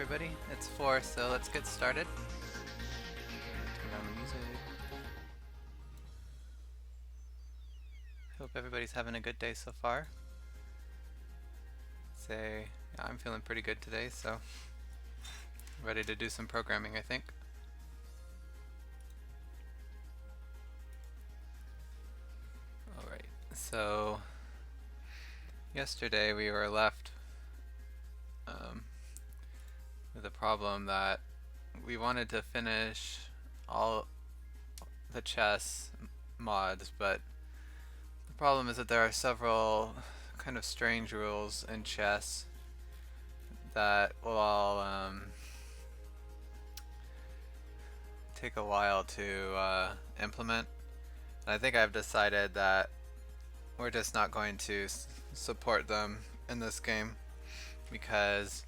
everybody. It's 4, so let's get started. Turn down the music. Hope everybody's having a good day so far. I'm feeling pretty good today, so ready to do some programming, I think. Alright, so yesterday we were left with a problem that we wanted to finish all the chess mods, but the problem is that there are several kind of strange rules in chess that will all take a while to implement. And I think I've decided that we're just not going to support them in this game because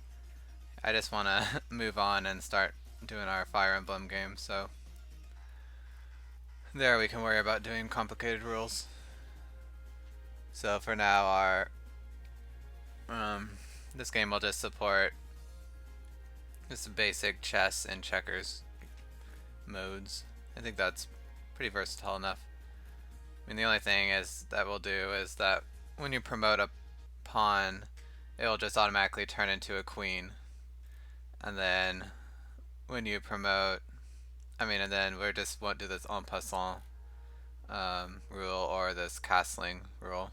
I just want to move on and start doing our Fire Emblem game. So there we can worry about doing complicated rules. So for now, our this game will just support just basic chess and checkers modes. I think that's pretty versatile enough. I mean, the only thing is that we'll do is that when you promote a pawn, it'll just automatically turn into a queen. And then when you promote, and then we just won't do this en passant rule or this castling rule.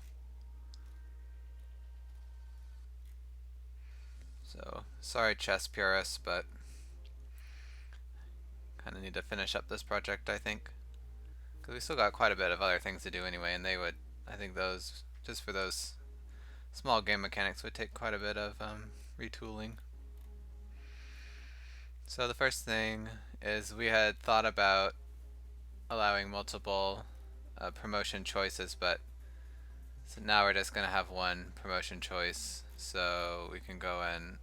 So, sorry chess purists, but kind of need to finish up this project, I think. Because we still got quite a bit of other things to do anyway, and I think those, just for those small game mechanics, would take quite a bit of retooling. So the first thing is we had thought about allowing multiple promotion choices, but so now we're just going to have one promotion choice, so we can go and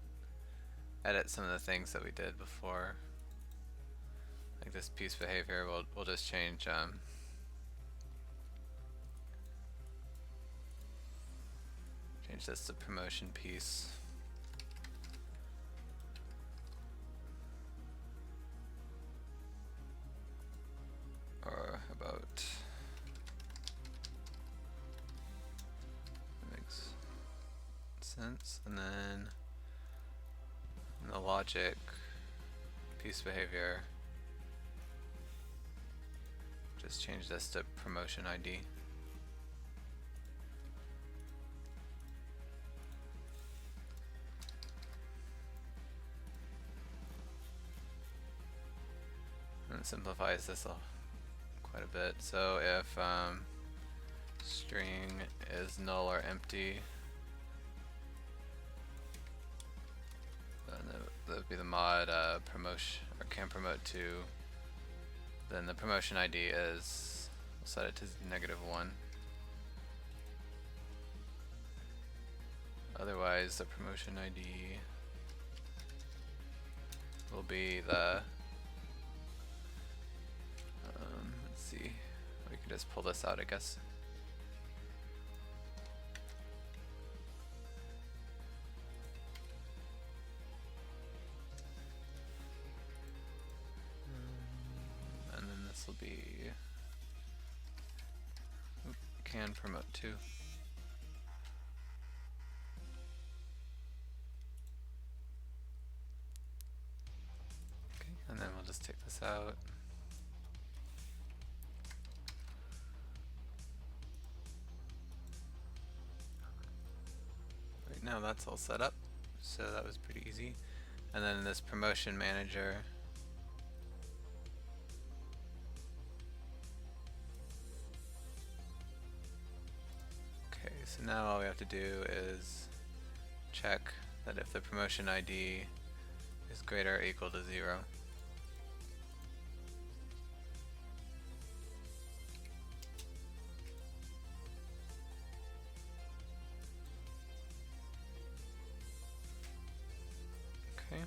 edit some of the things that we did before. Like this piece behavior, we'll just change this to promotion piece. Or about makes sense. And then in the logic piece behavior, just change this to promotion ID. And it simplifies this quite a bit. So if string is null or empty, then that would be the mod promotion or can promote to. Then the promotion ID is, we'll set it to -1. Otherwise, the promotion ID will be the let's see, we can just pull this out, I guess. And then this will be can promote to. Okay, and then we'll just take this out. Now that's all set up, so that was pretty easy. And then this promotion manager, okay, so now all we have to do is check that if the promotion ID is greater or equal to 0. Okay.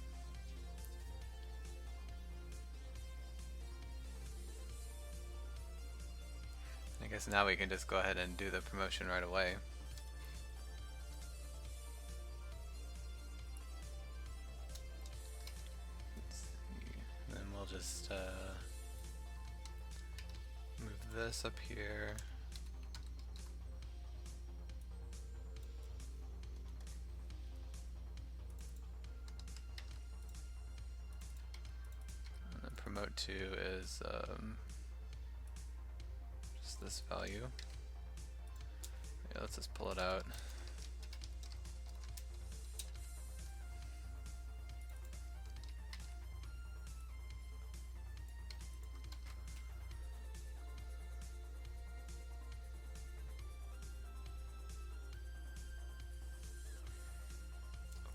I guess now we can just go ahead and do the promotion right away. just move this up here. And then promote to is just this value. Yeah, let's just pull it out.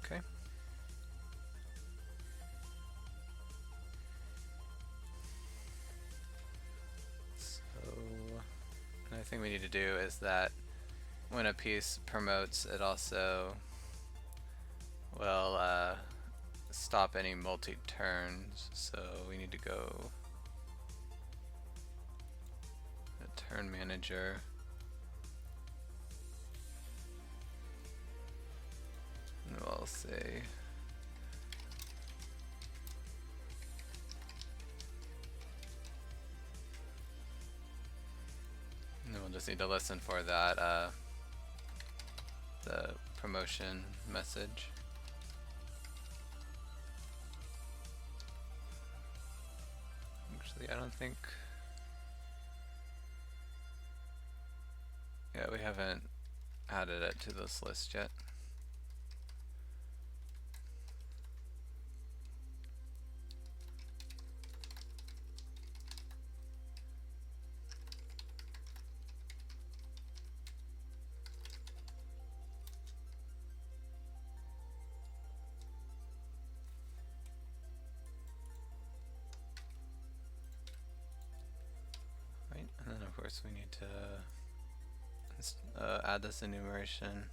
Okay. So, another thing we need to do is that when a piece promotes, it also will stop any multi-turns. So we need to go to turn manager. And we'll say and then we'll just need to listen for that the promotion message. Actually, I don't think, yeah, we haven't added it to this list yet. And then of course we need to add this enumeration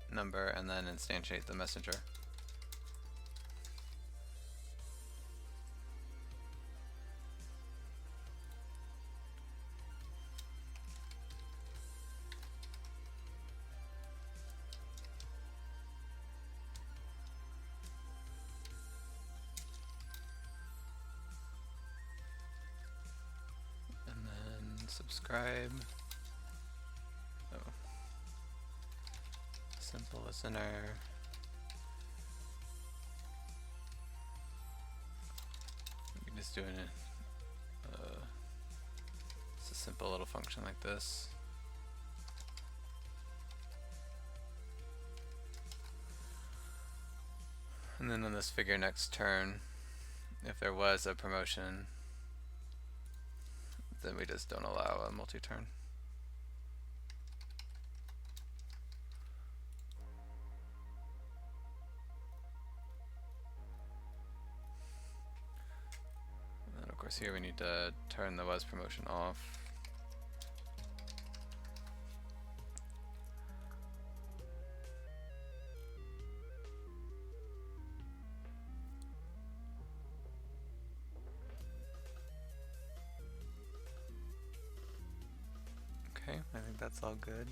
number and then instantiate the messenger. Subscribe. Oh. Simple listener. You can just do it's a simple little function like this. And then on this figure next turn, if there was a promotion, then we just don't allow a multi-turn. And then of course here we need to turn the was promotion off. Okay, I think that's all good.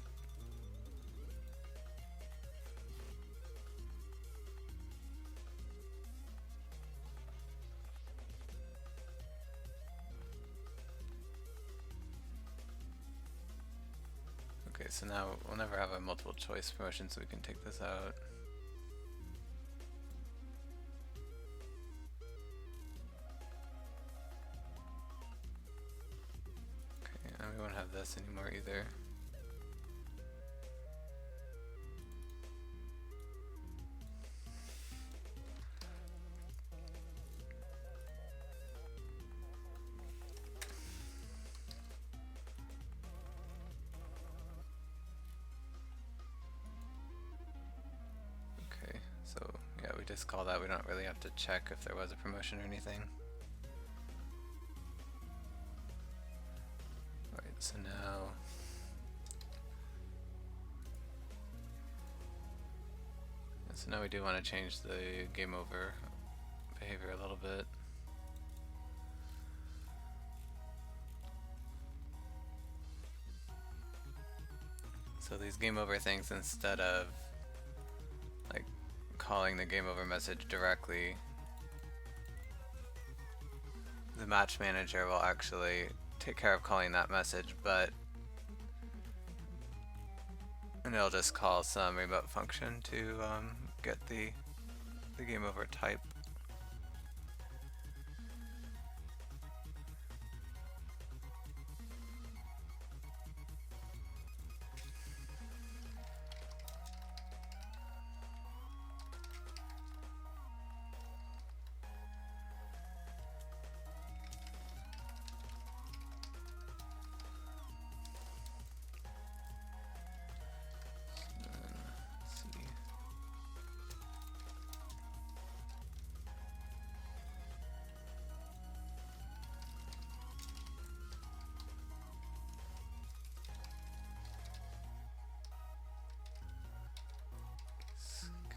Okay, so now we'll never have a multiple choice promotion, so we can take this out. Okay, and we won't have this anymore either. So yeah, we just call that. We don't really have to check if there was a promotion or anything. Alright, so now we do want to change the game over behavior a little bit. So these game over things, instead of like calling the game over message directly, the match manager will actually take care of calling that message, and it'll just call some remote function to get the game over type.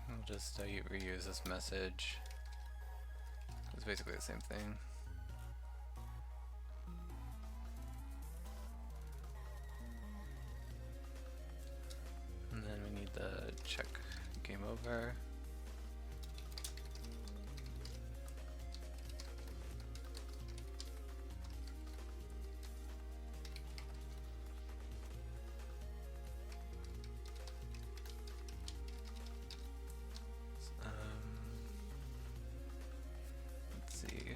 I'll just reuse this message. It's basically the same thing. And then we need the check game over. Let's see.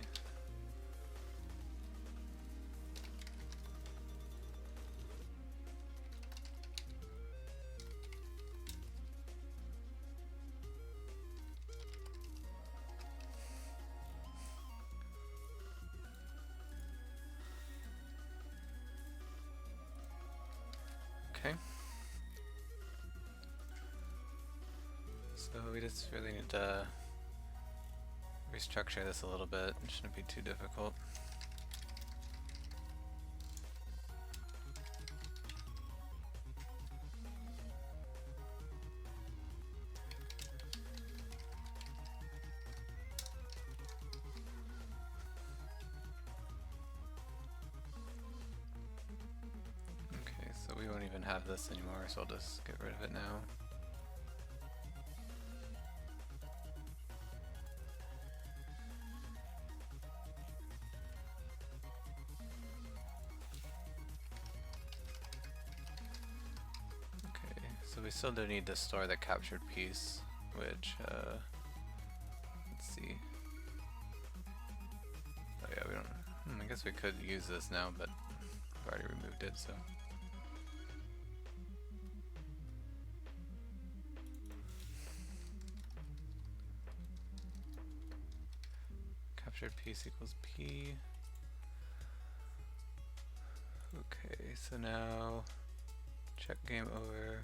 Okay. So we just really need to restructure this a little bit. It shouldn't be too difficult. Okay, so we won't even have this anymore, so I'll just get rid of it now. So we still do need to store the captured piece, which, let's see. Oh yeah, we don't, I guess we could use this now, but I've already removed it, so. Captured piece equals P. Okay, so now check game over.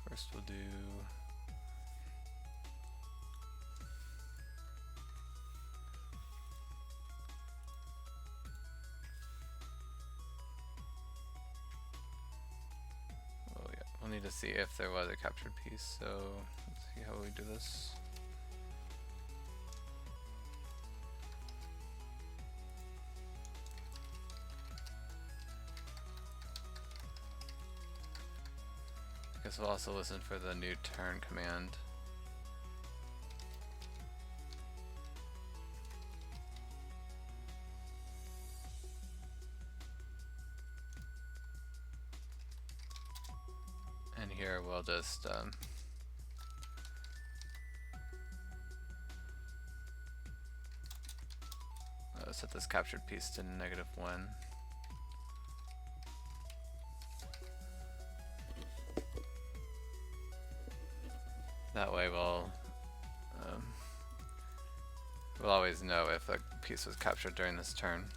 First we'll do we'll need to see if there was a captured piece, so let's see how we do this. I guess we'll also listen for the new turn command. And here we'll just set this captured piece to -1. That way we'll always know if a piece was captured during this turn.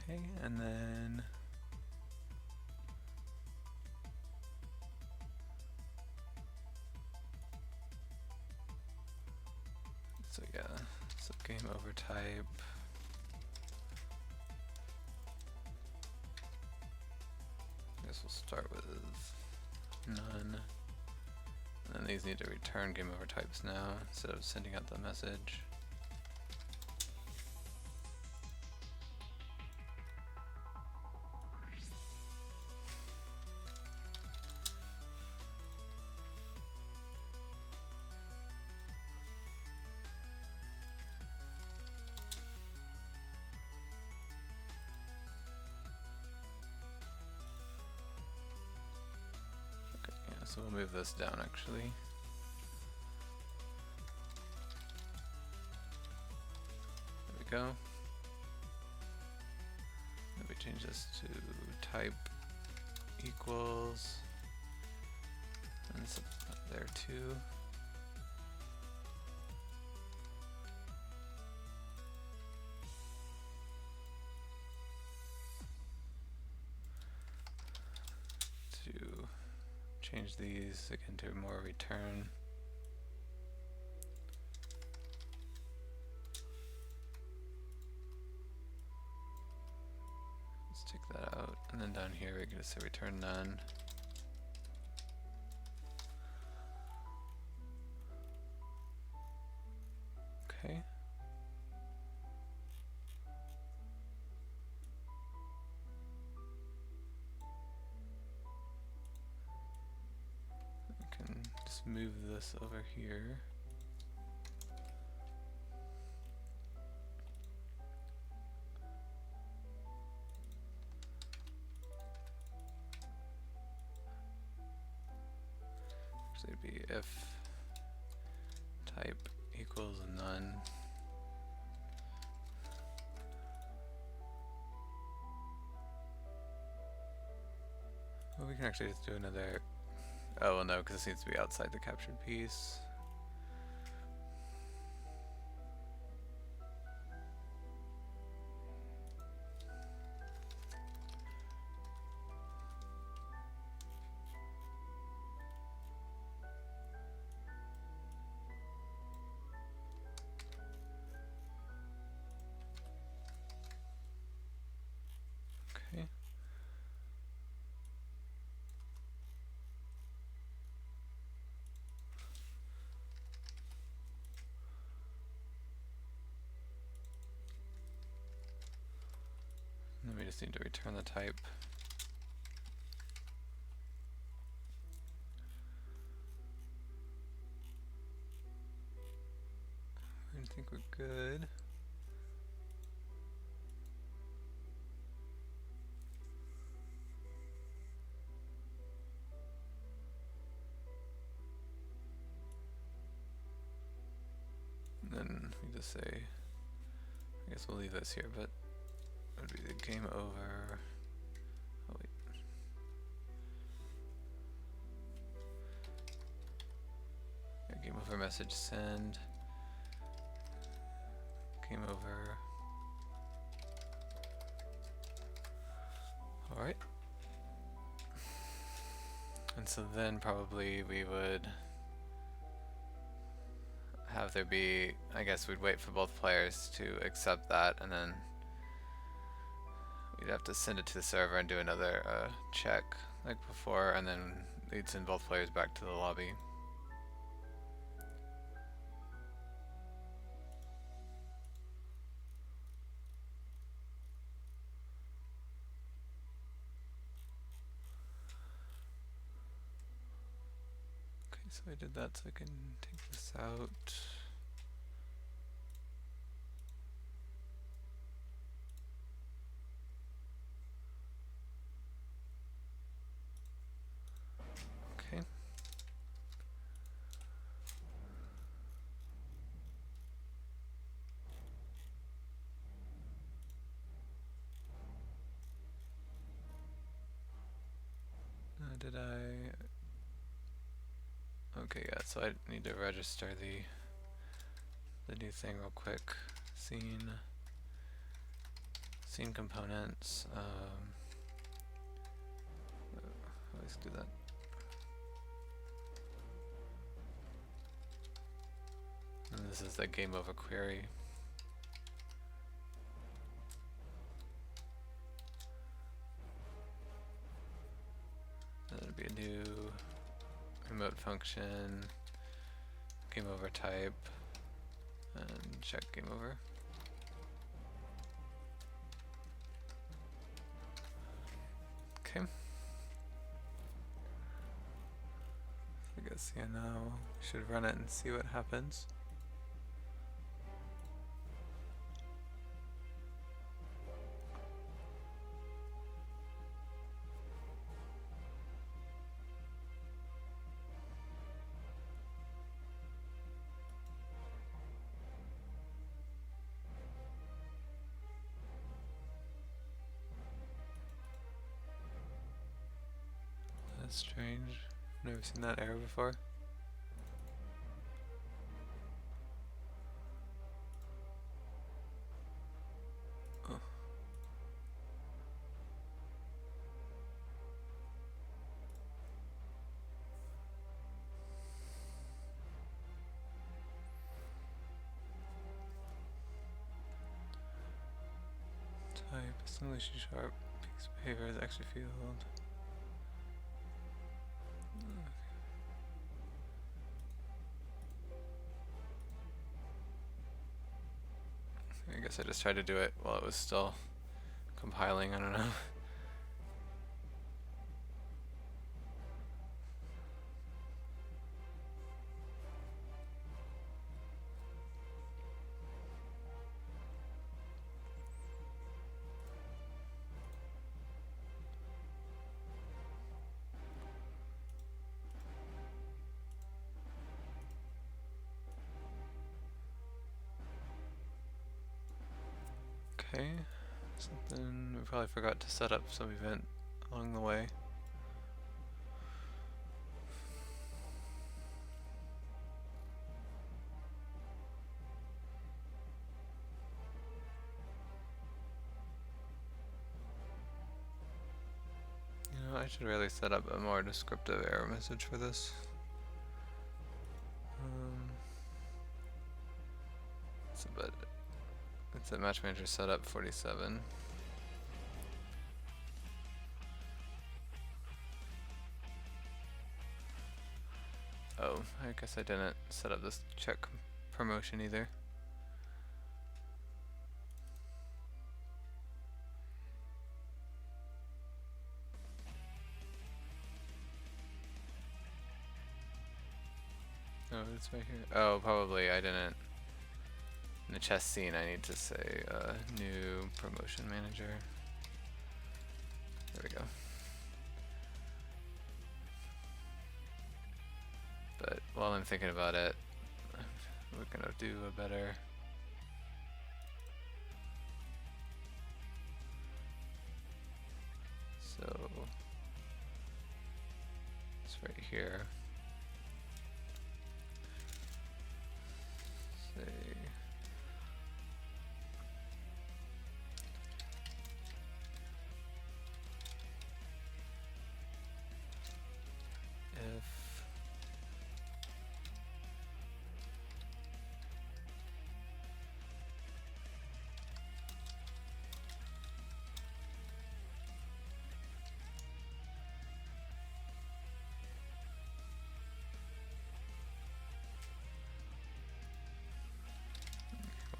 Okay, and then so yeah, so game over type. I guess we'll start with none. And then these need to return game over types now instead of sending out the message. So we'll move this down actually. There we go. Then we change this to type equals, and it's up there too. To change these again to more return. Let's take that out, and then down here we're going to say return none. Okay. We can just move this over here. Actually, it'd be if type equals none. Well, we can actually just do another. Oh well, no, because this needs to be outside the captured piece. Okay. Then we just need to return the type. I think we're good. And then we just say, I guess we'll leave this here, but it would be the game over. Oh wait. Yeah, game over message send. Game over. Alright. And so then probably we would have there be, I guess we'd wait for both players to accept that, and then we'd have to send it to the server and do another check like before, and then we'd send both players back to the lobby. Okay, so I did that so I can take this out. Okay. Did I? Okay, yeah, so I need to register the new thing real quick. Scene components. Let's do that. And this is the game over query. That'd be a new remote function, game over type, and check game over. Okay. I guess, yeah, now we should run it and see what happens. That's strange. Never seen that error before. Oh. Type English sharp piece of behavior is actually field. I guess I just tried to do it while it was still compiling, I don't know. Okay, something we probably forgot to set up some event along the way. You know, I should really set up a more descriptive error message for this. It's a match manager setup 47. Oh, I guess I didn't set up this check promotion either. Oh, it's right here. Oh, probably I didn't. In the chess scene, I need to say new promotion manager. There we go. But while I'm thinking about it, we're gonna do a better. So it's right here. Say if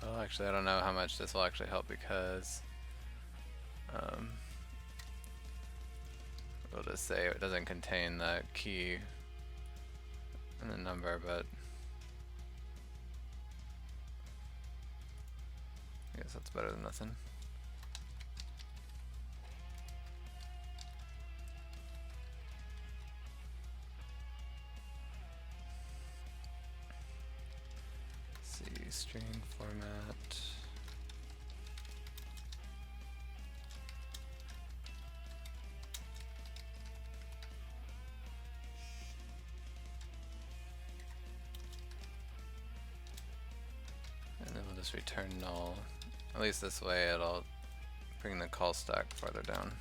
well, actually, I don't know how much this will actually help because we'll just say it doesn't contain the key and the number, but I guess that's better than nothing. Let's see, string format. And then we'll just return null. At least this way it'll bring the call stack farther down.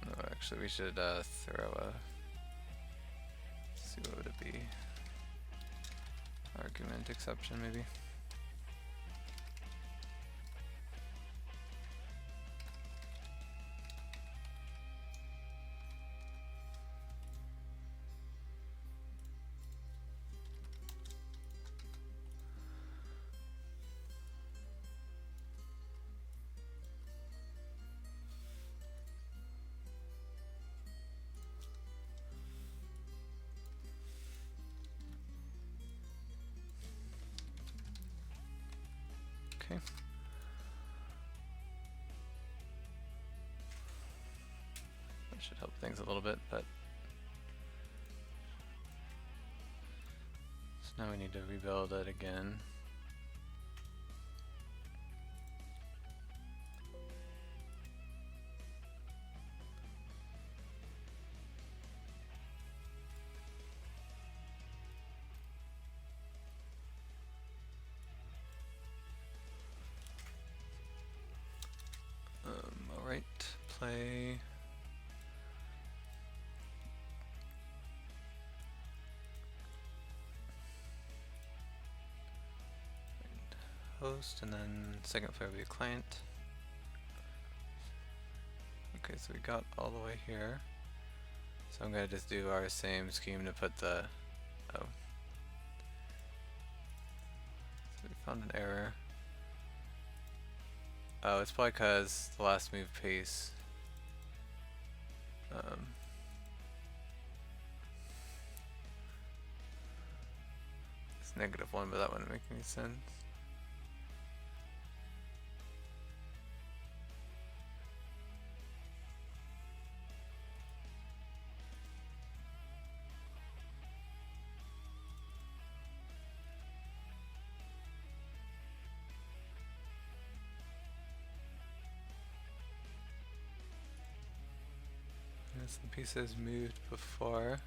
No, actually we should throw a, let's see, what would it be? Argument exception maybe? Okay. That should help things a little bit, but Now we need to rebuild it again. Alright, play. Host, and then second player will be a client. Okay, so we got all the way here. So I'm gonna just do our same scheme to put the, oh. So we found an error. Oh, it's probably because the last move pace. It's -1, but that wouldn't make any sense. Some pieces moved before.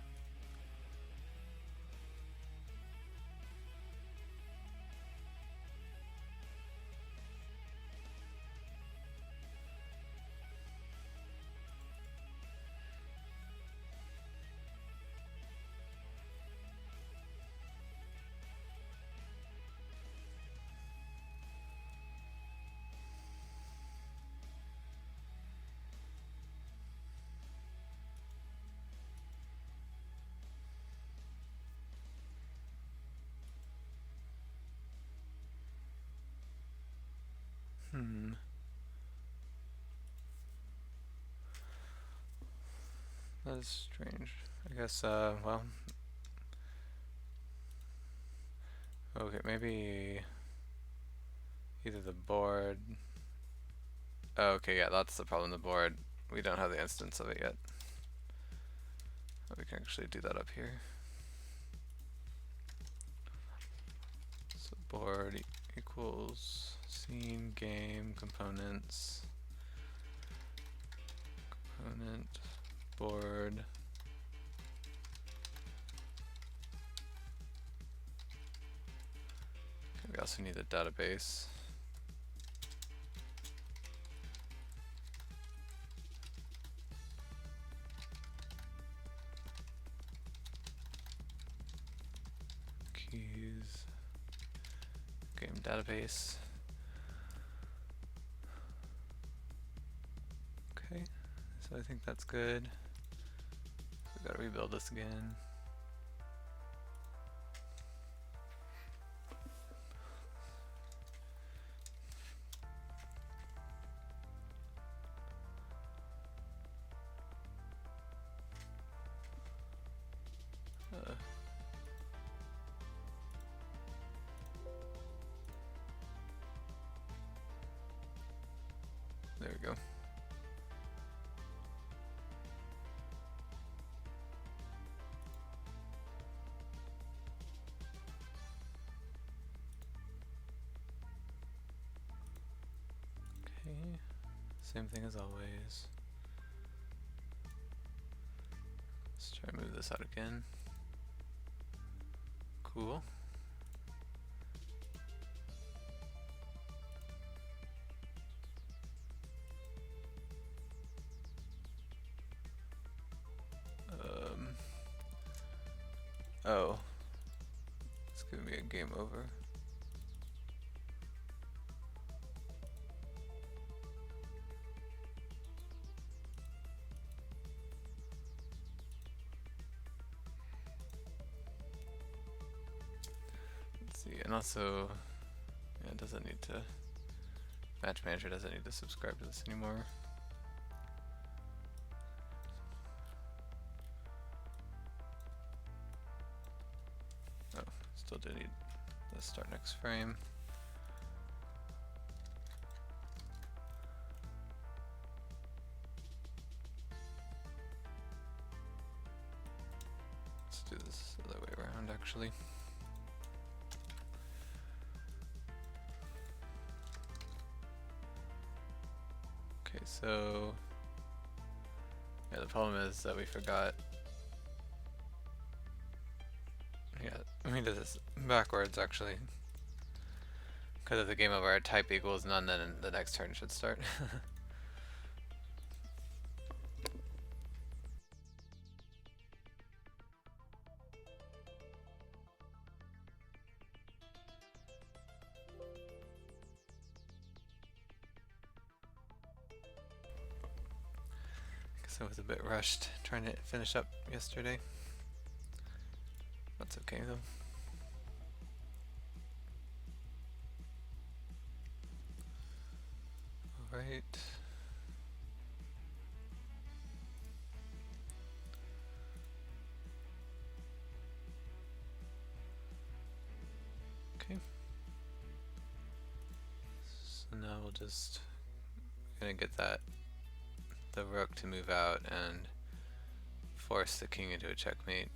That is strange. I guess, well. Okay, maybe either the board. Oh, okay, yeah, that's the problem, the board. We don't have the instance of it yet. We can actually do that up here. So board equals scene, game, components, component, board. Okay, we also need a database. Keys, game database. Okay, so I think that's good. We gotta rebuild this again. There we go. Okay, same thing as always. Let's try to move this out again. Cool. Oh, it's gonna be a game over. Let's see, and also, yeah, it doesn't need to, match manager doesn't need to subscribe to this anymore. Oh, still do need the start next frame. Let's do this the other way around actually. so yeah, the problem is that we forgot. Yeah, we did this backwards actually. Because if the game over type equals none, then the next turn should start. Guess I was a bit rushed trying to finish up yesterday. That's okay though. Alright. Okay. So now we'll just gonna get the rook to move out and force the king into a checkmate.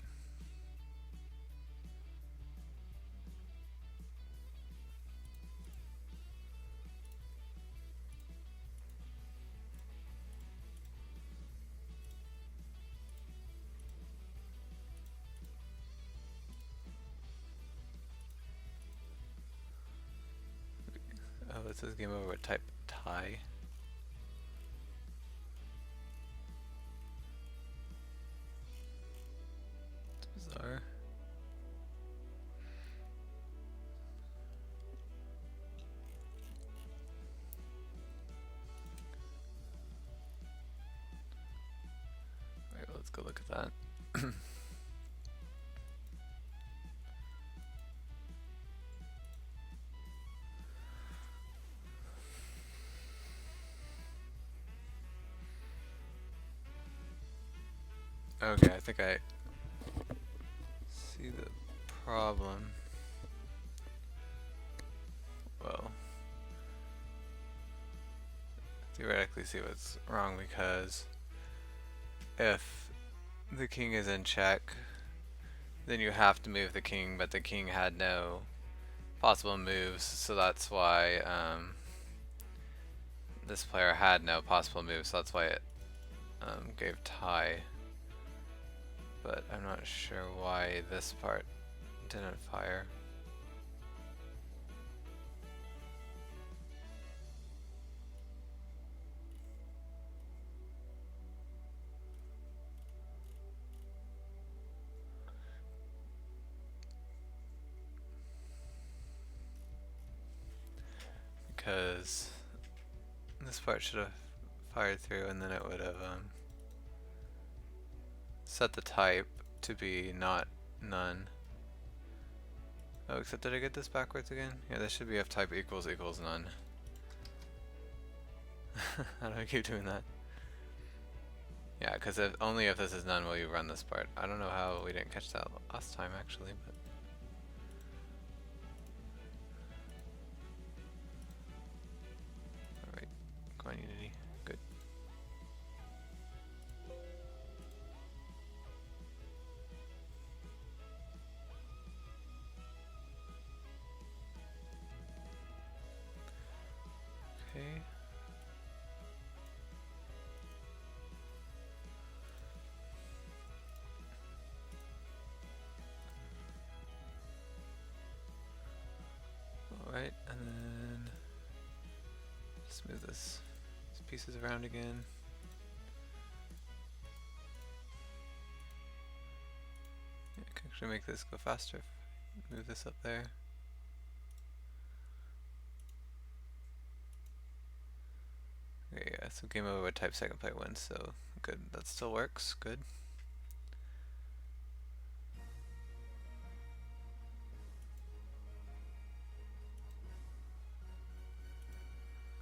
Oh, this is game over with type tie. It's bizarre. Alright, well, let's go look at that. Okay, I think I see the problem. Well, theoretically see what's wrong, because if the king is in check, then you have to move the king, but the king had no possible moves, so that's why this player had no possible moves, so that's why it gave tie. But I'm not sure why this part didn't fire. Because this part should have fired through, and then it would have set the type to be not none. Oh, except did I get this backwards again? Yeah, this should be if type equals none. How do I keep doing that? Yeah, because only if this is none will you run this part. I don't know how we didn't catch that last time actually, but alright, come on Unity, good. Okay. Alright, and then just move these pieces around again. Yeah, I can actually make this go faster. Move this up there. Okay, yeah, so game over with type second player wins, so good. That still works, good.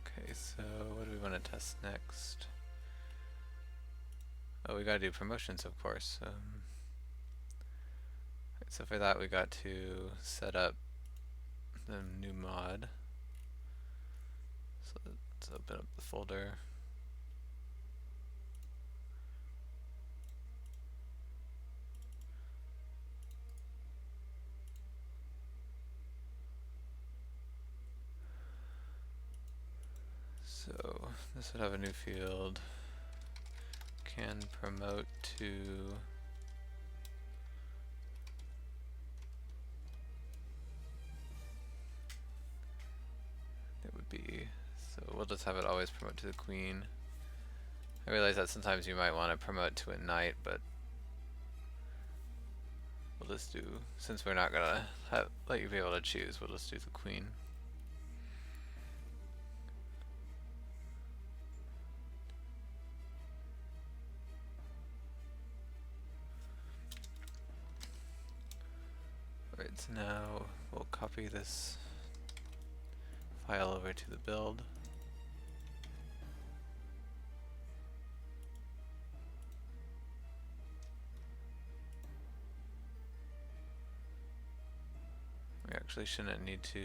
Okay, so what do we want to test next? Oh, we gotta do promotions, of course. So for that we got to set up the new mod. So let's open up the folder. So This would have a new field. Can promote to it would be, so we'll just have it always promote to the queen. I realize that sometimes you might want to promote to a knight, but we'll just do, since we're not gonna let you be able to choose, we'll just do the queen. Alright, so now we'll copy this file over to the build. We actually shouldn't need to,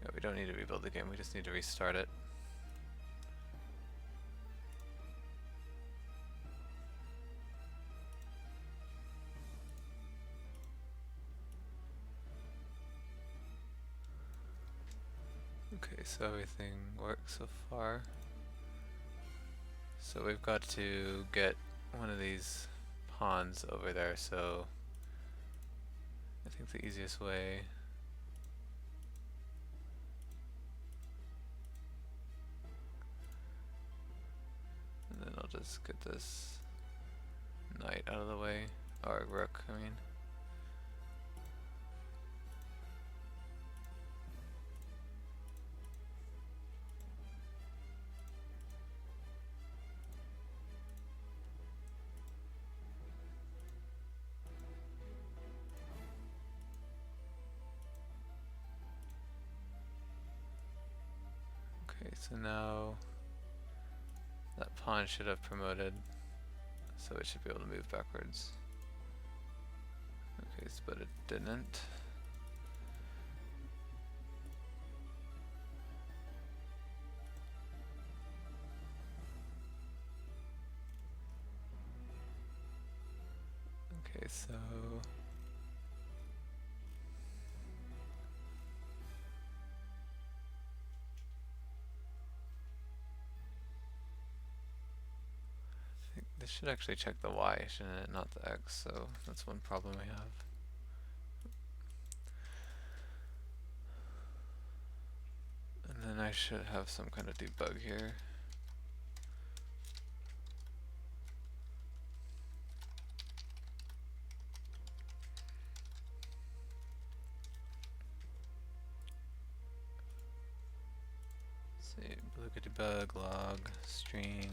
yeah, we don't need to rebuild the game, we just need to restart it. Okay, so everything works so far. So we've got to get one of these pawns over there, so I think the easiest way and then I'll just get this knight out of the way, or rook, I mean. Okay, so now that pawn should have promoted, so it should be able to move backwards. Okay, but it didn't. Okay, so this should actually check the Y, shouldn't it? Not the X, so that's one problem we have. And then I should have some kind of debug here. Let's see, beluga debug log string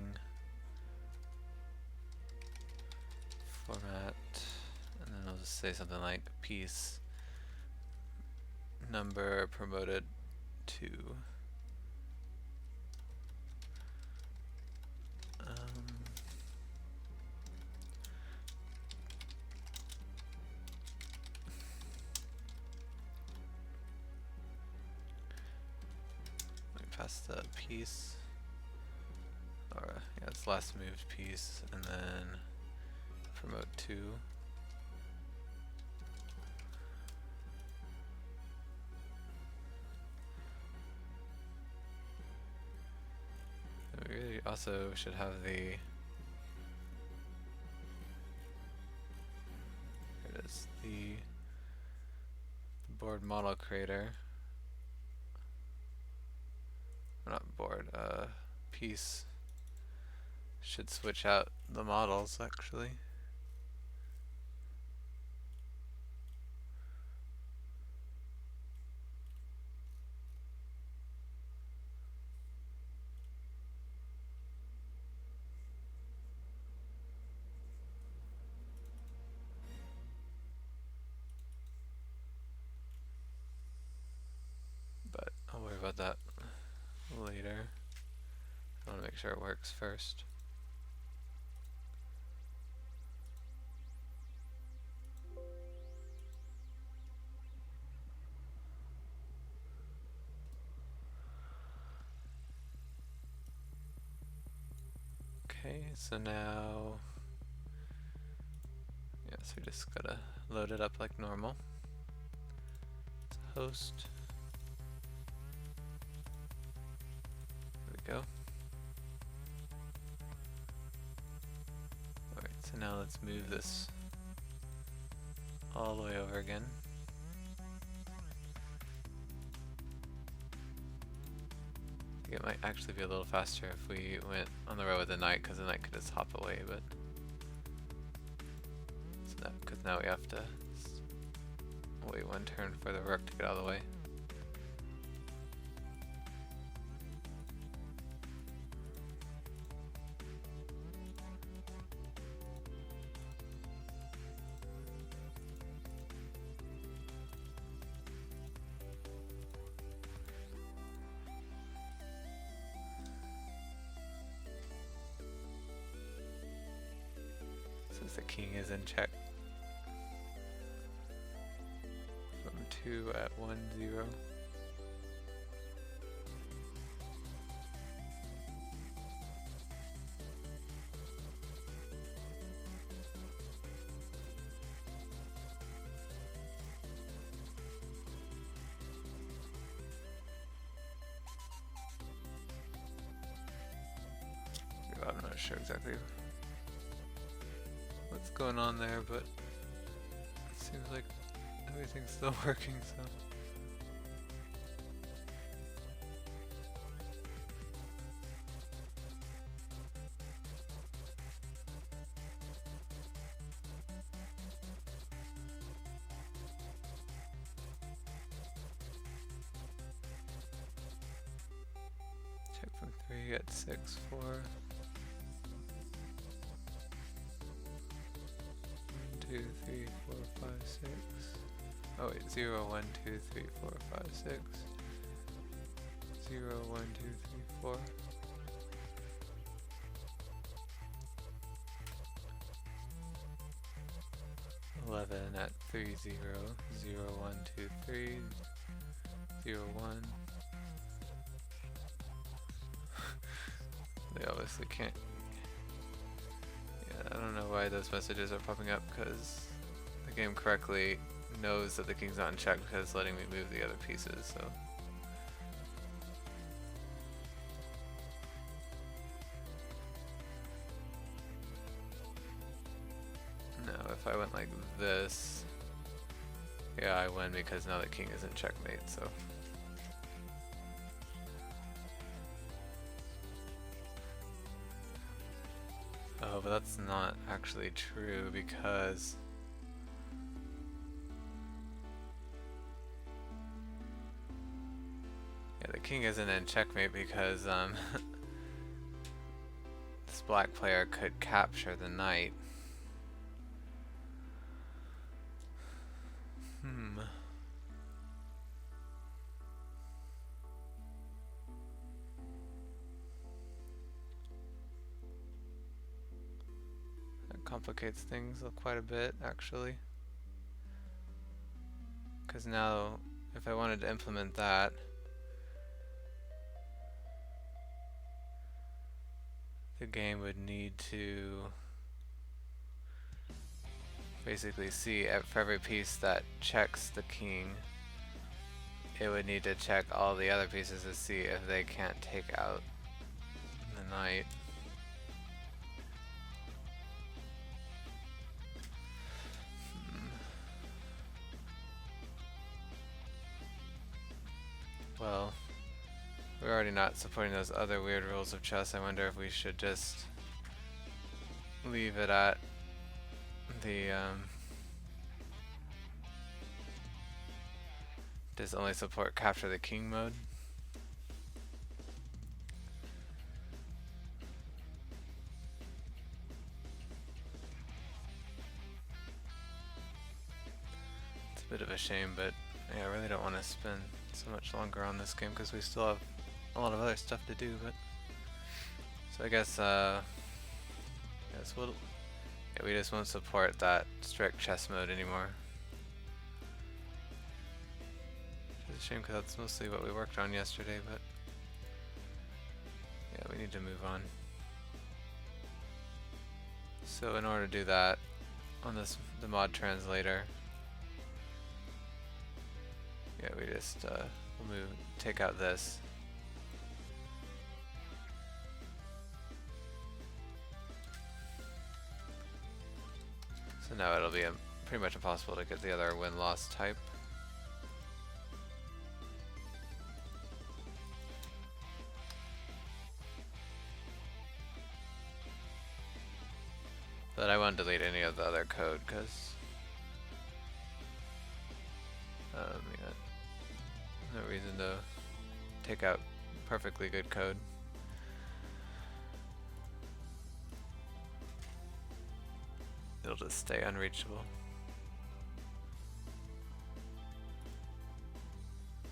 format, and then I'll just say something like piece number promoted to let me pass the piece, or yeah, it's last moved piece, and then promote to. And we really also should have the, here it is, the board model creator, or not board, piece should switch out the models actually. But I'll worry about that later. I want to make sure it works first. Okay, so now, yeah, so we just gotta load it up like normal. It's a host. go. Alright, so now let's move this all the way over again. I think it might actually be a little faster if we went on the row with the knight, because the knight could just hop away, but... So because now we have to wait one turn for the rook to get out of the way. Since the king is in check. From 2 at 1-0. I'm not sure exactly what's going on there, but it seems like everything's still working, so. Check from 3 at 6-4. 2, 3, 4, 5, 6. Oh wait, 0, 1, 2, 3, 4, 5, 6. 0, 1, 2, 3, 4. At 3, 0, 0, 1, 2, 3, 0, 1. They obviously can't. I don't know why those messages are popping up, because the game correctly knows that the king's not in check because it's letting me move the other pieces, so. Now if I went like this, yeah, I win because now the king is in checkmate, so. Oh, but that's not actually true because yeah, the king isn't in checkmate because this black player could capture the knight. Complicates things quite a bit, actually, because now if I wanted to implement that, the game would need to basically see for every piece that checks the king, it would need to check all the other pieces to see if they can't take out the knight. Well, we're already not supporting those other weird rules of chess. I wonder if we should just leave it at the does only support capture the king mode. It's a bit of a shame, but yeah, I really don't want to spend so much longer on this game because we still have a lot of other stuff to do. But so I guess we just won't support that strict chess mode anymore. It's a shame because that's mostly what we worked on yesterday, but yeah, we need to move on. So in order to do that, on the mod translator, yeah, we just we'll take out this, So now it'll be pretty much impossible to get the other win-loss type. But I won't delete any of the other code because no reason to take out perfectly good code. It'll just stay unreachable.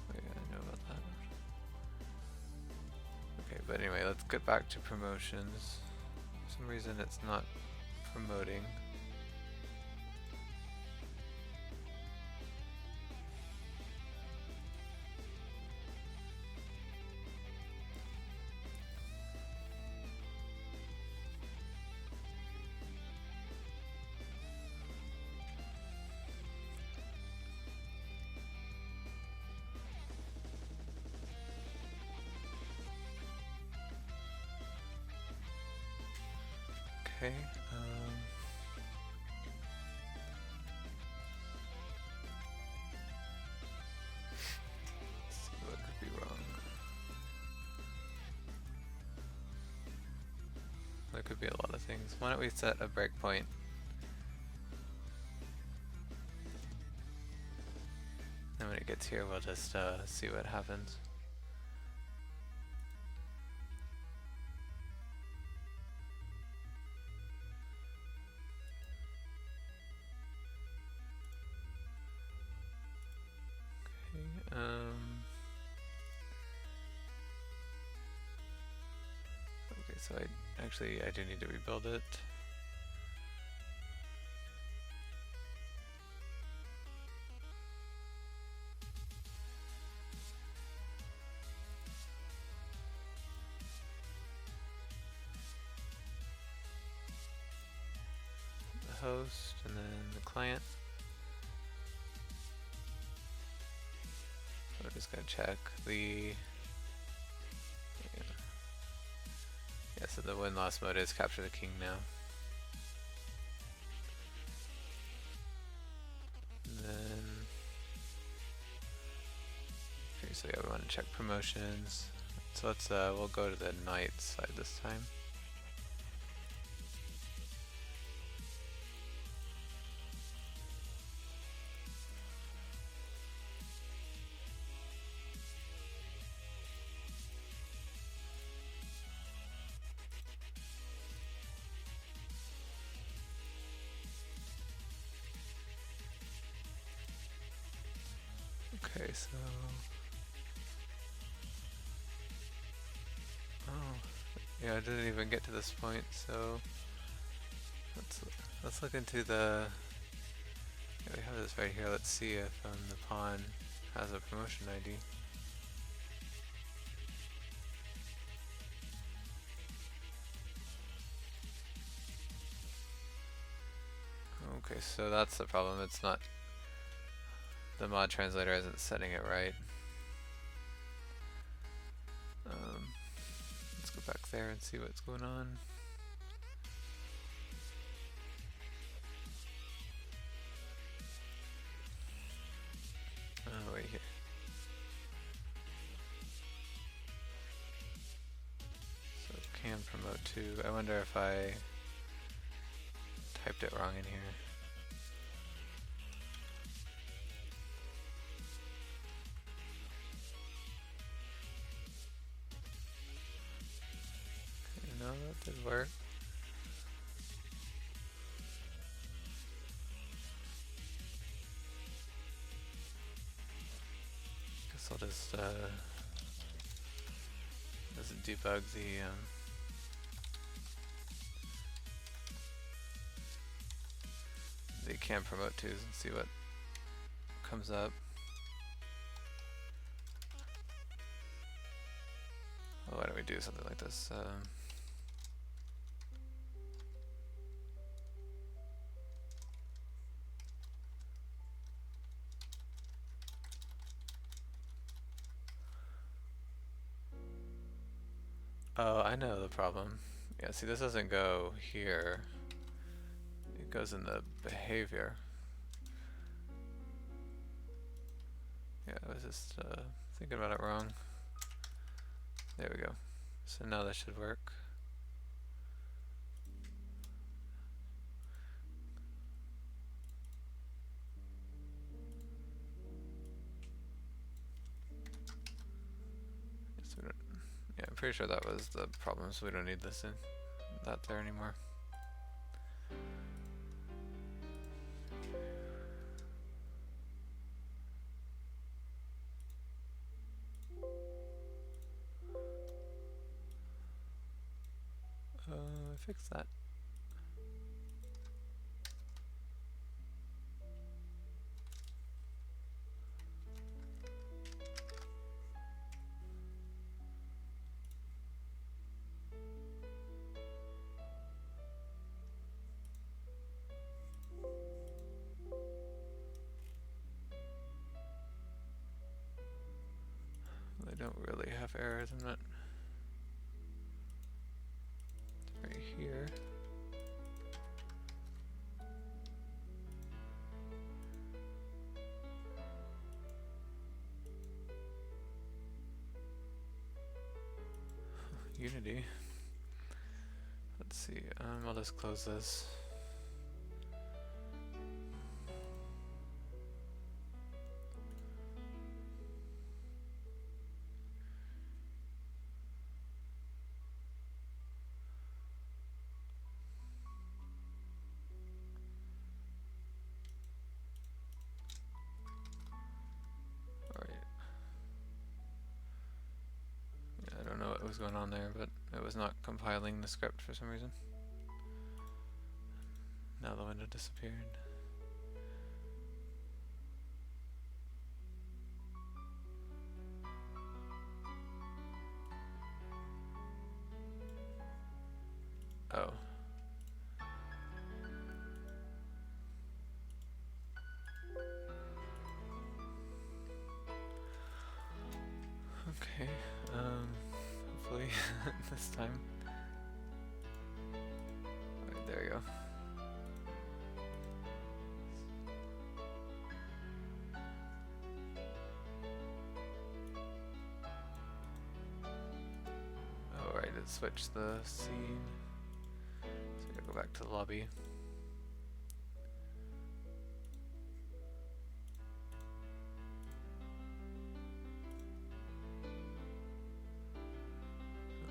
Oh, yeah, I know about that. Okay, but anyway, let's get back to promotions. For some reason it's not promoting. Okay, let's see what could be wrong. There could be a lot of things. Why don't we set a breakpoint? And when it gets here, we'll just see what happens. Okay, so I do need to rebuild it. The host and then the client. We're just gonna check the yeah, so the win-loss mode is capture the king now. And then okay, so yeah, we want to check promotions. So let's we'll go to the knight side this time. Okay, so yeah, I didn't even get to this point, so let's look into the yeah, we have this right here. Let's see if the pawn has a promotion ID. Okay, so that's the problem. It's not the mod translator isn't setting it right. Let's go back there and see what's going on. Oh, wait here. So can promote to. I wonder if I typed it wrong in here. Okay, no, that did work. Guess I'll just debug the can promote tos and see what comes up. Well, why don't we do something like this? Oh, I know the problem. Yeah, see, this doesn't go here. It goes in the behavior. Yeah, I was just thinking about it wrong. There we go. So now that should work. Yeah, I'm pretty sure that was the problem, so we don't need this in that there anymore. Fix that. They don't really have errors. I'm not right here. Unity. Let's see. I'll just close this. I don't know what was going on there, but it was not compiling the script for some reason. Now the window disappeared. Oh. Okay. Hopefully this time. Alright, there you go. Alright, it switched the scene. So we gotta go back to the lobby.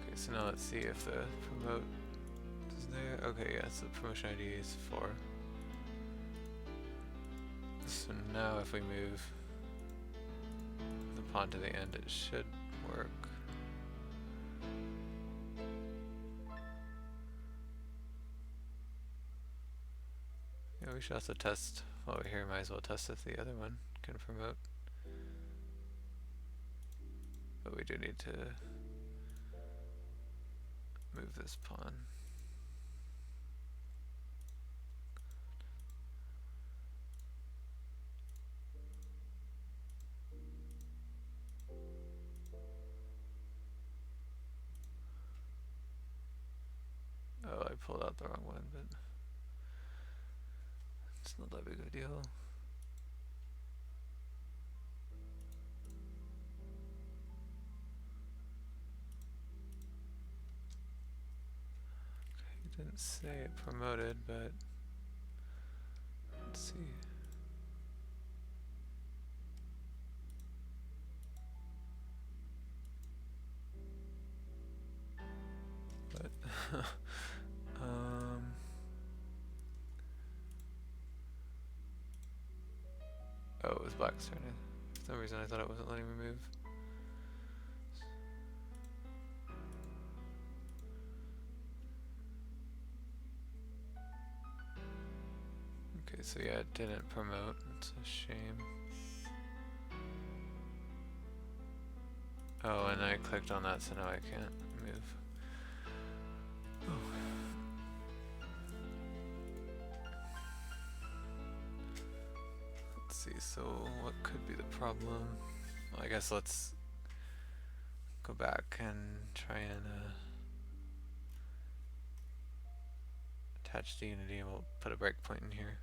Okay, so now let's see if the promote is there. Okay, yeah, so the promotion ID is 4. So now if we move the pawn to the end, it should work. Yeah, we should also test while we're here. Might as well test if the other one can promote. But we do need to move this pawn. Oh, I pulled out the wrong one, but it's not that big of a deal. Didn't say it promoted, but let's see. But oh, it was black's turn. For some reason I thought it wasn't letting me move. Okay, so yeah, it didn't promote. It's a shame. Oh, and I clicked on that, so now I can't move. Oh. Let's see, so what could be the problem? Well, I guess let's go back and try and attach to Unity, and we'll put a breakpoint in here.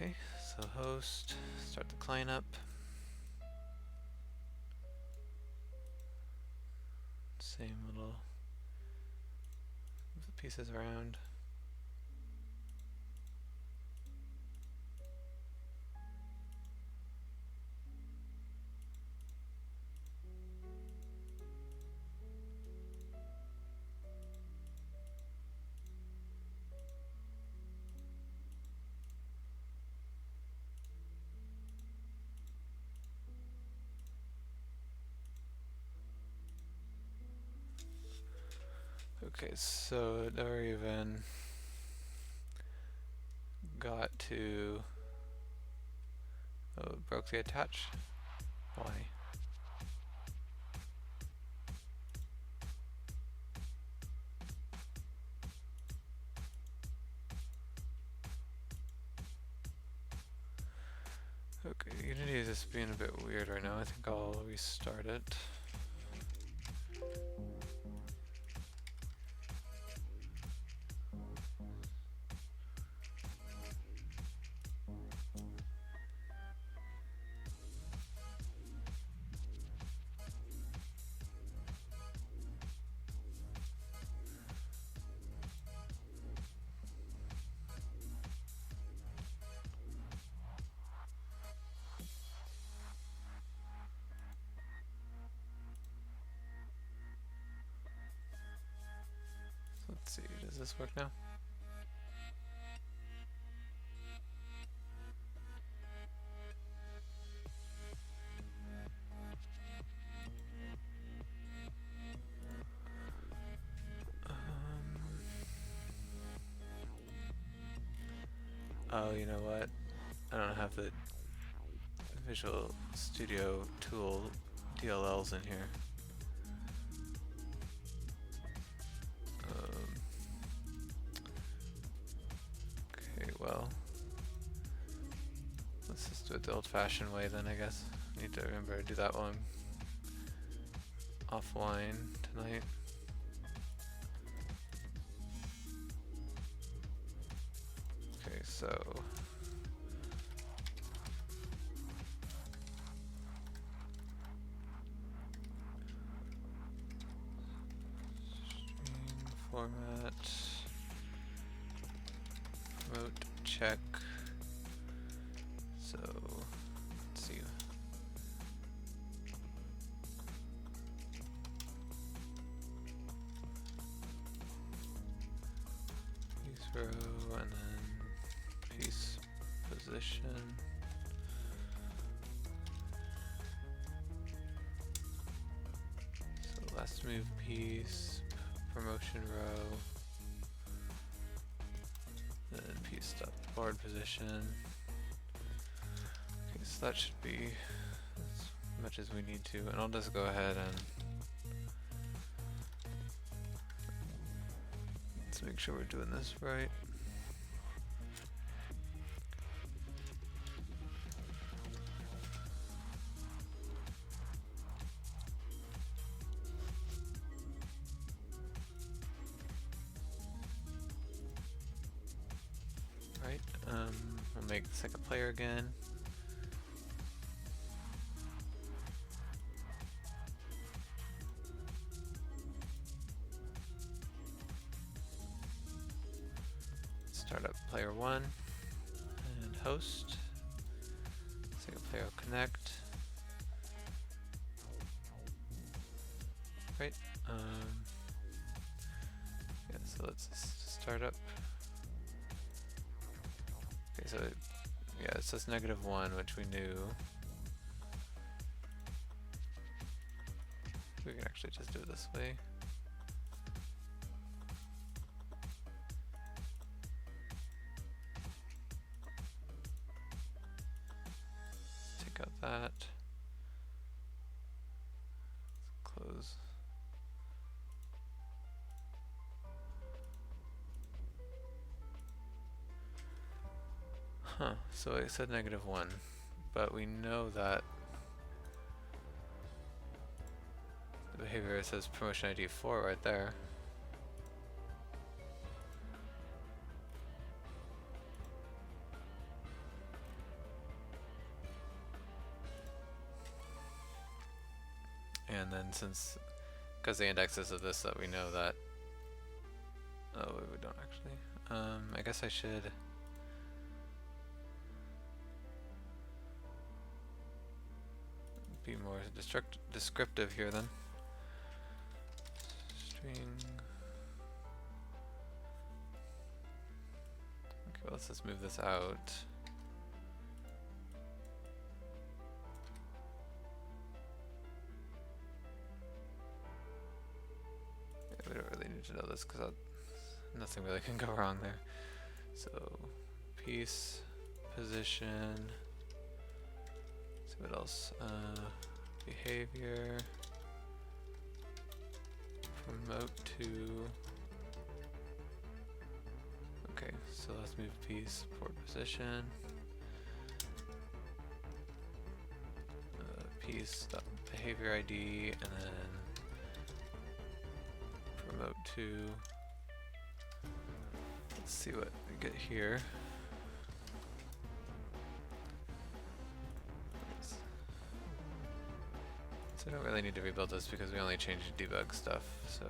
Okay, so host, start the client up. Same little, move the pieces around. Okay, so it never even got to, oh, it broke the attach. Why? Okay, Unity is just being a bit weird right now. I think I'll restart it. Let's see, does this work now? Oh, you know what? I don't have the Visual Studio Tool DLLs in here. Okay, well, let's just do it the old-fashioned way then, I guess. Need to remember to do that while I'm offline tonight. Okay, so string format, promote check. So let's see. Piece row and then piece position. So last move piece, promotion row, then piece dot board position. Okay, so that should be as much as we need to, and I'll just go ahead and let's make sure we're doing this right. Right, we'll make the second player again. Start up player one and host. Second player will connect. Right, yeah, so let's just start up. Okay, so yeah, it says -1, which we knew. We can actually just do it this way. Take out that. Let's close. Huh, so it said -1, but we know that the behavior says promotion ID 4 right there. And then because the indexes of this that we know that, oh we don't actually, I guess I should be more descriptive here then. String. Okay, well, let's just move this out. We don't really need to know this because nothing really can go wrong there. So, piece, position, let's see what else, behavior, promote to, okay, so let's move piece, port position, piece, behavior ID, and then promote to, let's see what we get here. So I don't really need to rebuild this because we only changed debug stuff, so.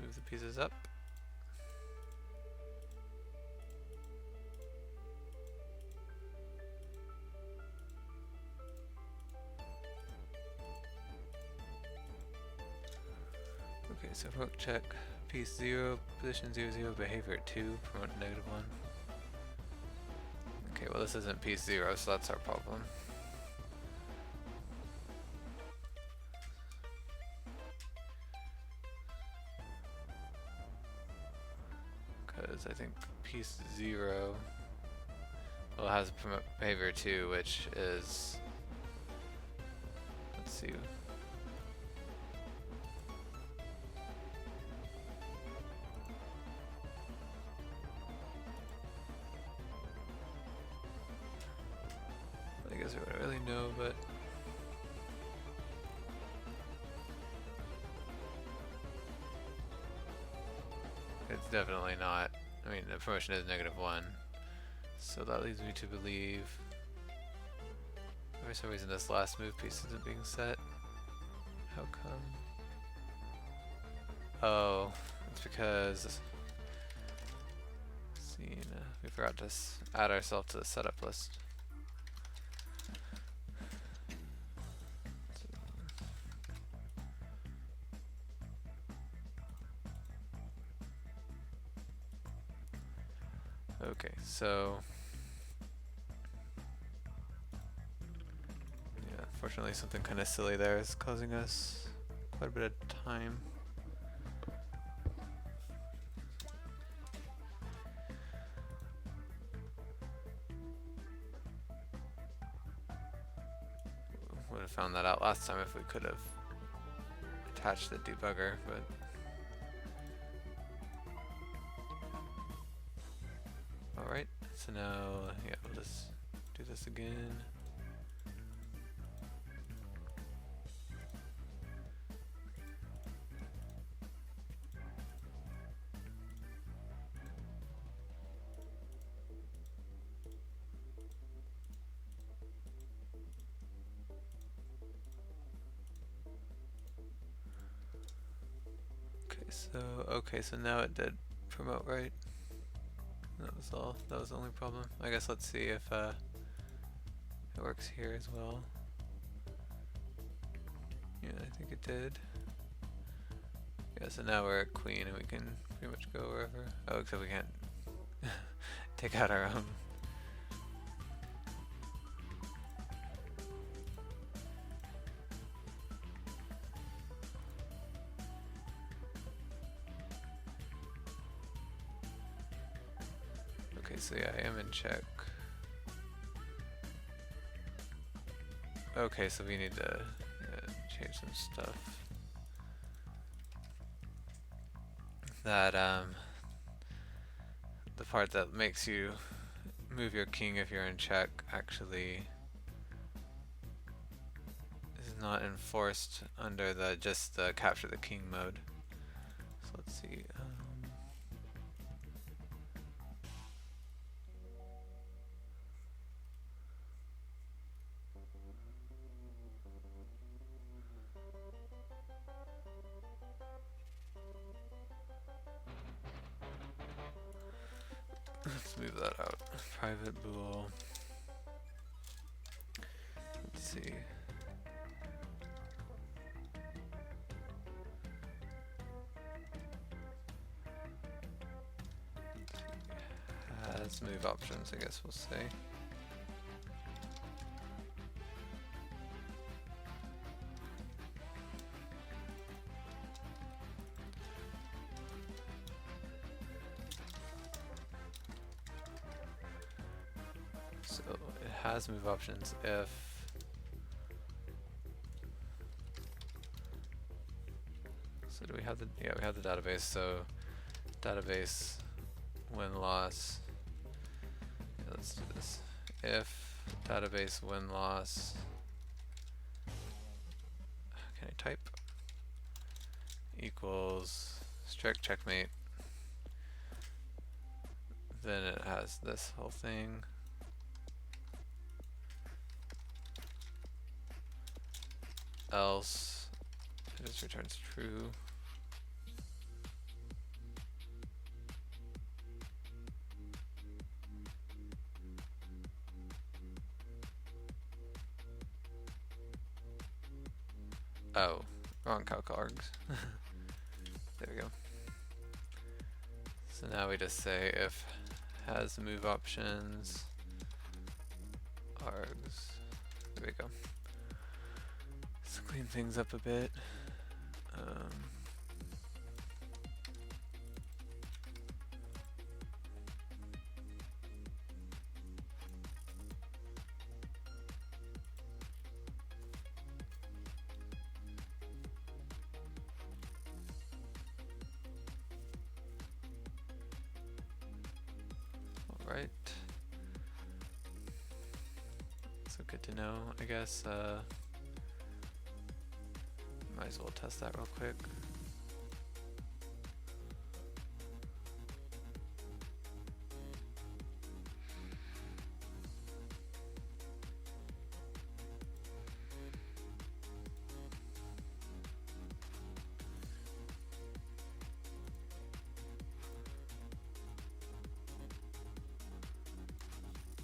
Move the pieces up. Okay, so promote check, piece 0, position 0, 0, behavior 2, promote -1. Okay, well this isn't piece 0, so that's our problem. Because I think piece 0 well, has promote behavior 2, which is, let's see. I guess we wouldn't really know, but it's definitely not. I mean, the promotion is -1, so that leads me to believe for some reason this last move piece isn't being set. How come? Oh, it's because we forgot to add ourselves to the setup list. Okay, so yeah, fortunately something kind of silly there is causing us quite a bit of time. Would have found that out last time if we could have attached the debugger, but alright, so now, yeah, we'll just do this again. Okay, so now it did promote, right? That was the only problem. I guess let's see if it works here as well. Yeah, I think it did. Yeah, so now we're at queen and we can pretty much go wherever. Oh, except we can't take out our own. Okay, so yeah, I am in check. Okay, so we need to change some stuff. That the part that makes you move your king if you're in check actually is not enforced under the just the capture the king mode. So let's see. Let's move that out. Private bool. Let's see. Has move options, I guess we'll say. So it has move options if so do we have the we have the database, so database win loss. Yeah, let's do this. If database win loss, can I type? Equals strict checkmate. Then it has this whole thing. Else it just returns true. Oh, wrong calc args. There we go. So now we just say if has move options args. There we go. Let's clean things up a bit. Alright. So good to know, I guess. Might as well test that real quick.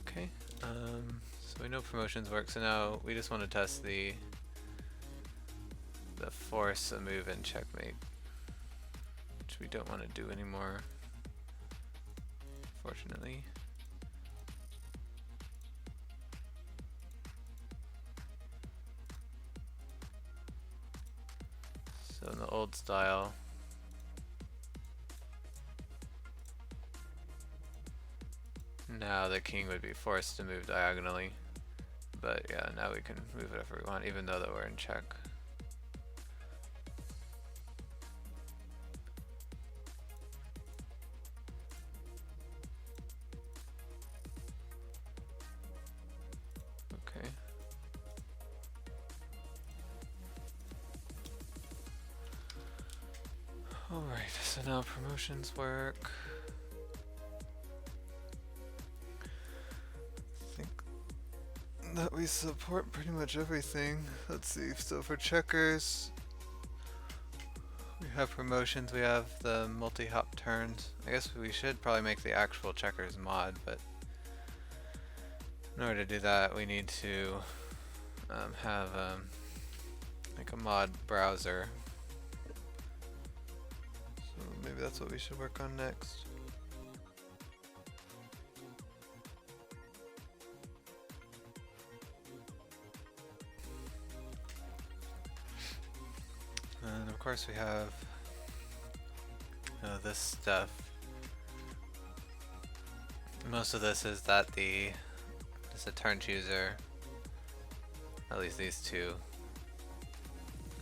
Okay, so we know promotions work, so now we just want to test the force a move in checkmate, which we don't want to do anymore, fortunately. So in the old style, now the king would be forced to move diagonally, but yeah, now we can move whatever we want, even though that we're in check. Okay. Alright, so now promotions work. That we support pretty much everything. Let's see, so for checkers, we have promotions, we have the multi-hop turns. I guess we should probably make the actual checkers mod, but in order to do that, we need to have like a mod browser. So maybe that's what we should work on next. And of course we have this stuff. Most of this is that it's a turn chooser, at least these two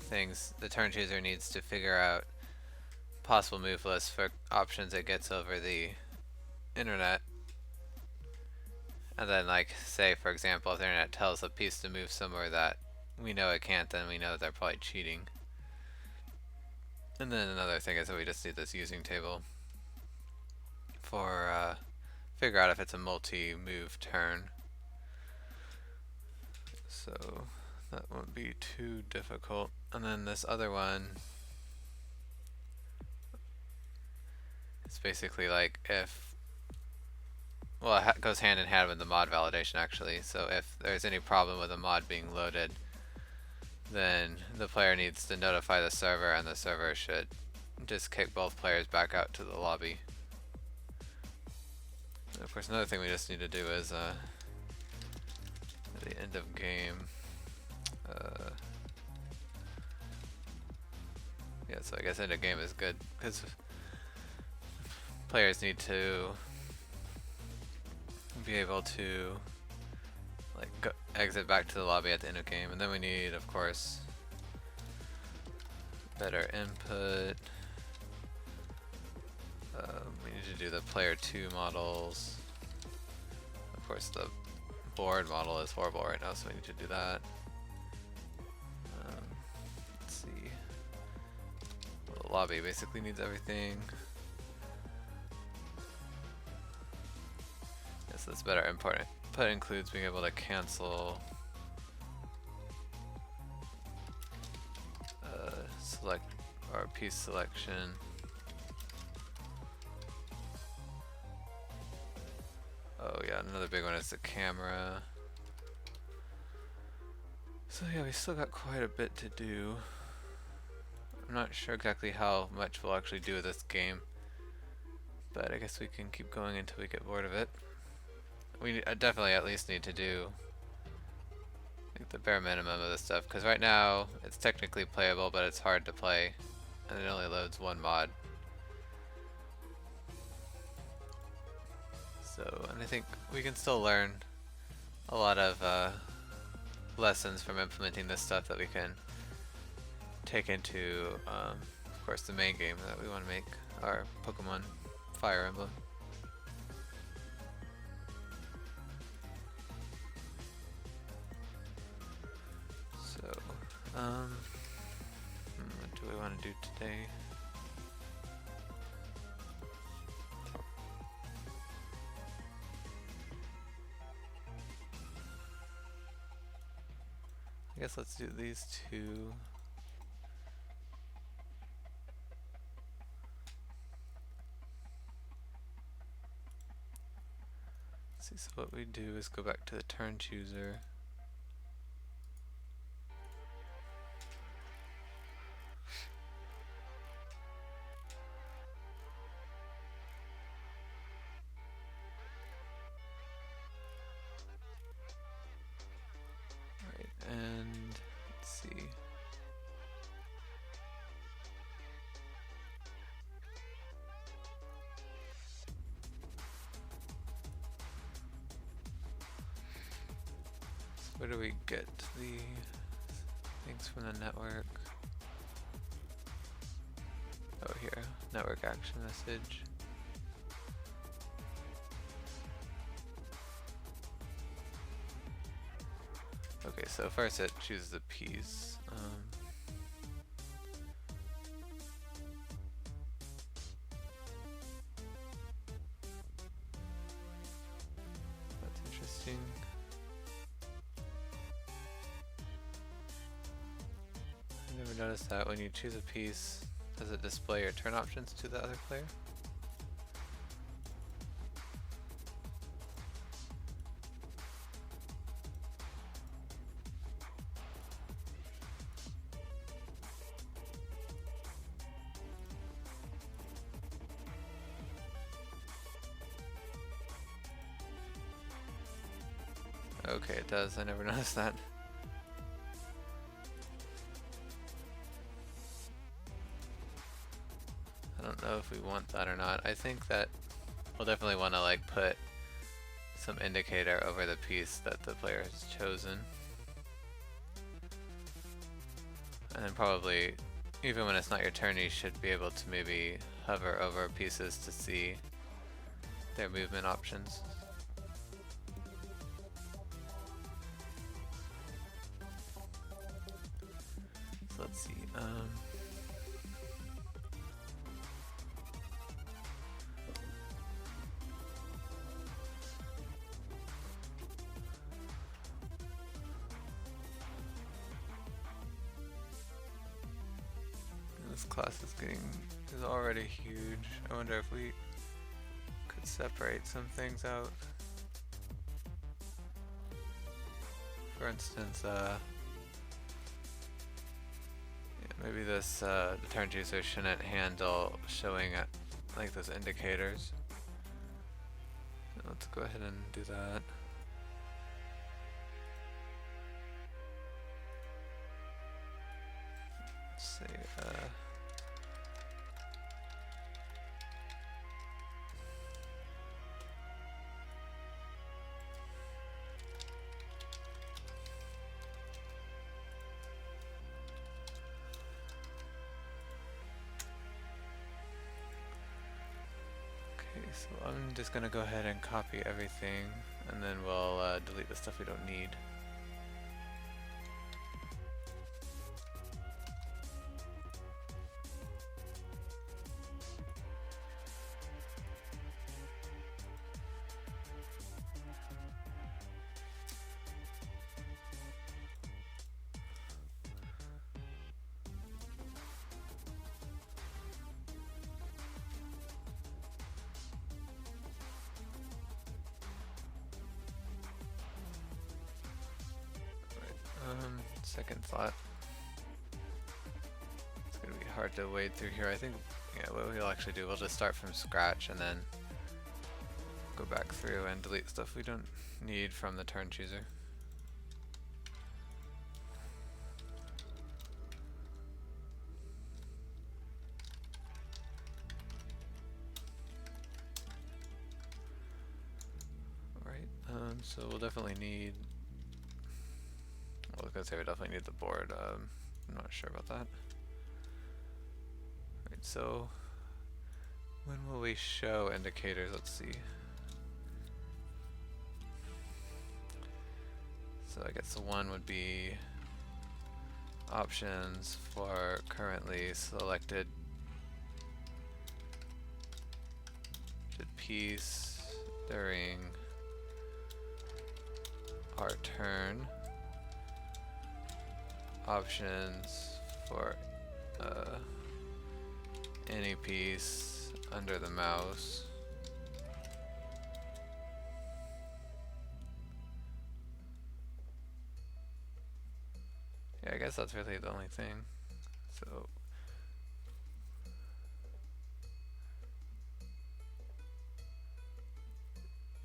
things. The turn chooser needs to figure out possible move lists for options it gets over the internet, And then, like, say for example, if the internet tells a piece to move somewhere that we know it can't, then we know that they're probably cheating. And then another thing is that we just need this using table for figure out if it's a multi-move turn. So that won't be too difficult. And then this other one is basically like if, well, it goes hand in hand with the mod validation actually. So if there's any problem with a mod being loaded, then the player needs to notify the server, and the server should just kick both players back out to the lobby. And of course, another thing we just need to do is at the end of game, yeah, so I guess end of game is good because players need to be able to like exit back to the lobby at the end of game. And then we need, of course, better input. We need to do the player 2 models. Of course, the board model is horrible right now, so we need to do that. Let's see. Well, the lobby basically needs everything. Yes, that's better. Input includes being able to cancel select or piece selection. Oh yeah, another big one is the camera. So yeah, we still got quite a bit to do. I'm not sure exactly how much we'll actually do with this game, but I guess we can keep going until we get bored of it. We definitely at least need to do like the bare minimum of this stuff, because right now it's technically playable, but it's hard to play, and it only loads one mod. So, and I think we can still learn a lot of lessons from implementing this stuff that we can take into, of course, the main game that we want to make, our Pokemon Fire Emblem. So, what do we want to do today? I guess let's do these two. Let's see, so what we do is go back to the turn chooser. And let's see. So where do we get the things from the network? Oh, here, network action message. Okay, so first it chooses the piece. That's interesting. I never noticed that when you choose a piece, does it display your turn options to the other player? Okay, it does. I never noticed that. I don't know if we want that or not. I think that we'll definitely want to like put some indicator over the piece that the player has chosen. And then probably, even when it's not your turn, you should be able to maybe hover over pieces to see their movement options. This class is already huge. I wonder if we could separate some things out. For instance, maybe this the turn chooser shouldn't handle showing like those indicators. Let's go ahead and do that. Let's see. So I'm just gonna go ahead and copy everything, and then we'll delete the stuff we don't need. Second thought. It's gonna be hard to wade through here. I think, yeah, what we'll actually do, we'll just start from scratch and then go back through and delete stuff we don't need from the turn chooser. Alright, so we'll definitely need, well, I was gonna say we definitely need the board. I'm not sure about that. Right, so when will we show indicators? Let's see. So I guess the one would be options for currently selected piece during our turn. Options for any piece under the mouse. Yeah, I guess that's really the only thing. So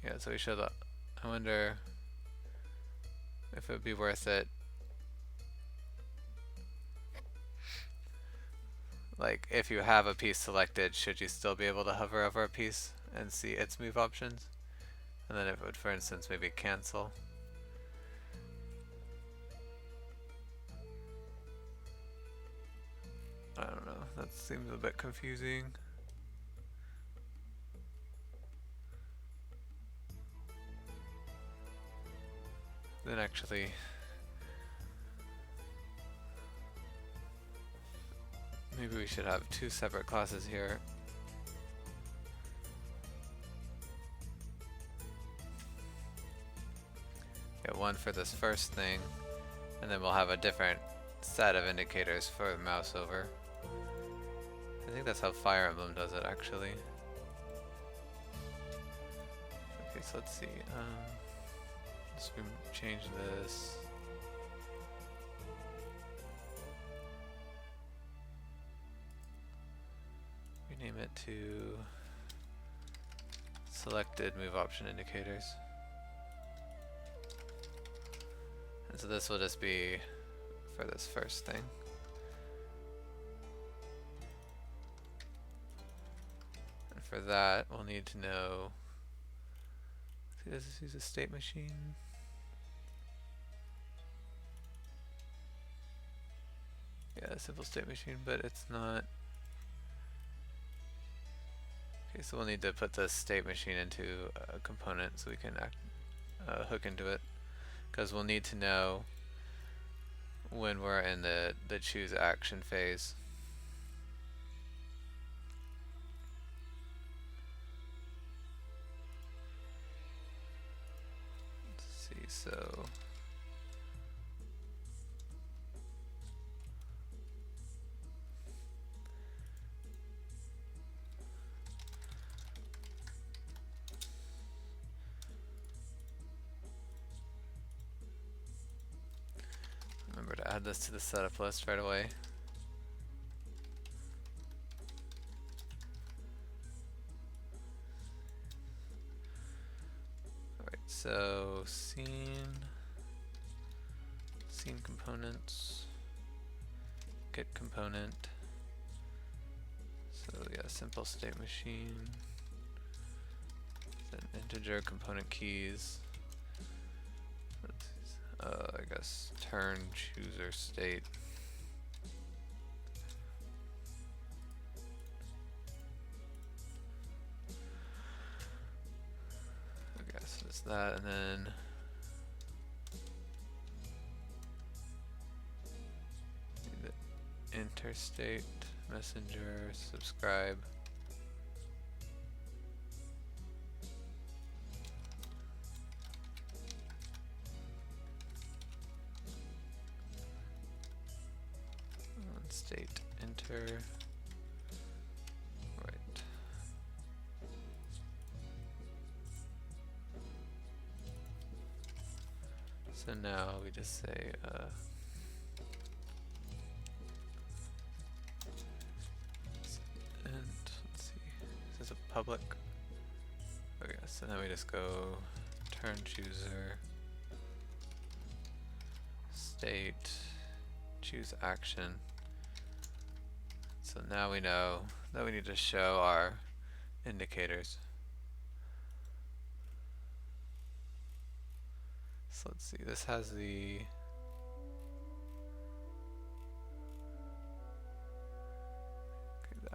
yeah, so we should, I wonder if it would be worth it, like if you have a piece selected, should you still be able to hover over a piece and see its move options? And then it would, for instance, maybe cancel. I don't know, that seems a bit confusing. Then actually, maybe we should have two separate classes here. Yeah, one for this first thing, and then we'll have a different set of indicators for mouse over. I think that's how Fire Emblem does it, actually. Okay, so let's see. Let's change this. Rename it to selected move option indicators. And so this will just be for this first thing. And for that, we'll need to know, does this use a state machine? Yeah, a simple state machine, but it's not. Okay, so we'll need to put the state machine into a component so we can hook into it, because we'll need to know when we're in the choose action phase. Let's see, so remember to add this to the setup list right away. Alright, so scene components, get component. So yeah, simple state machine, then integer component keys. I guess turn chooser state. I guess it's that, and then the interstate messenger subscribe. State enter. Right. So now we just say and let's see, is this a public? Okay, so now we just go turn chooser state choose action. So now we know that we need to show our indicators. So let's see, this has the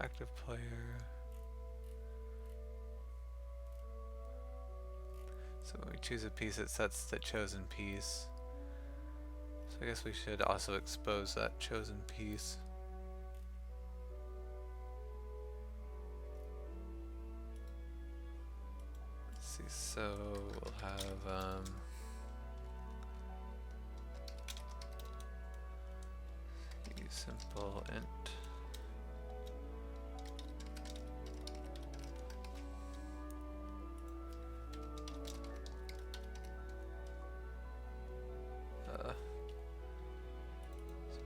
active player. So when we choose a piece, it sets the chosen piece. So I guess we should also expose that chosen piece. Let's see, so we'll have simple int.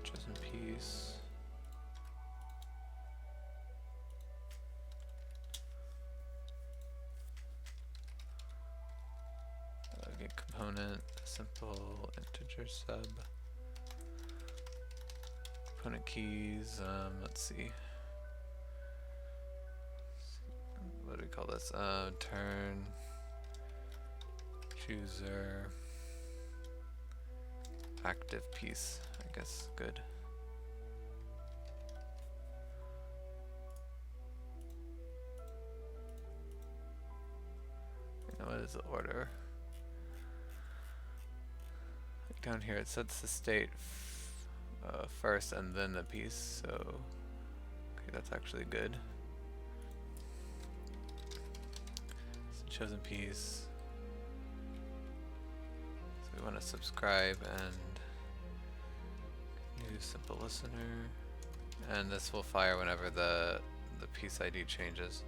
Chosen piece. Get component, simple integer sub. Component keys, let's see. What do we call this? Turn chooser active piece, I guess, good. You know, what is the order? Down here it sets the state first and then the piece, so okay, that's actually good. So chosen piece. So we want to subscribe and use simple listener, and this will fire whenever the piece ID changes.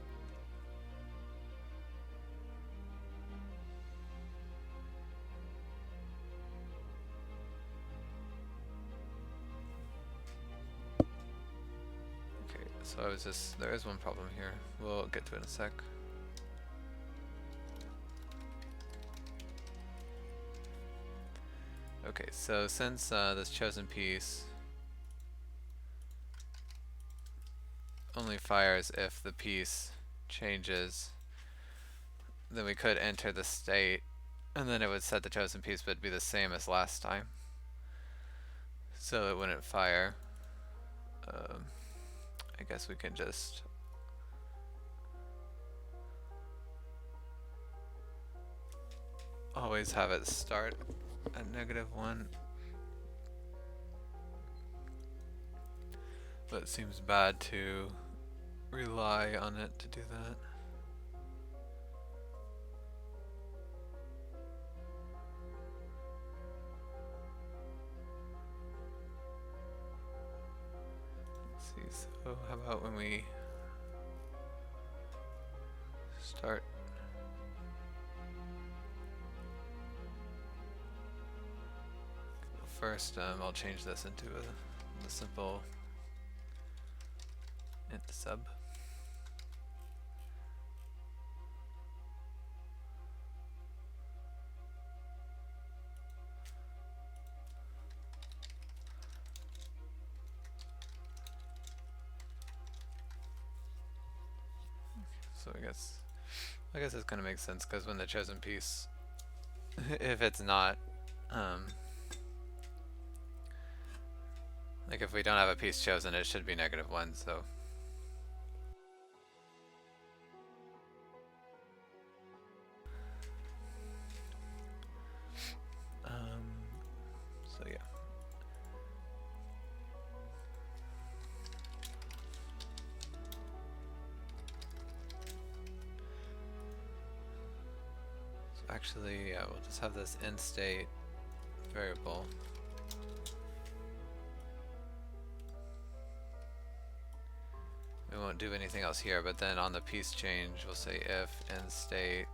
So I was just, there is one problem here. We'll get to it in a sec. Okay, so since this chosen piece only fires if the piece changes, then we could enter the state and then it would set the chosen piece but it'd be the same as last time. So it wouldn't fire. I guess we can just always have it start at -1. but it seems bad to rely on it to do that. Let's see, so how about when we start first, I'll change this into a simple int sub. So I guess this kind of makes sense, because when the chosen piece, if it's not, like if we don't have a piece chosen, it should be -1, so. So yeah. So actually, yeah, we'll just have this end state variable. We won't do anything else here, but then on the piece change, we'll say if end state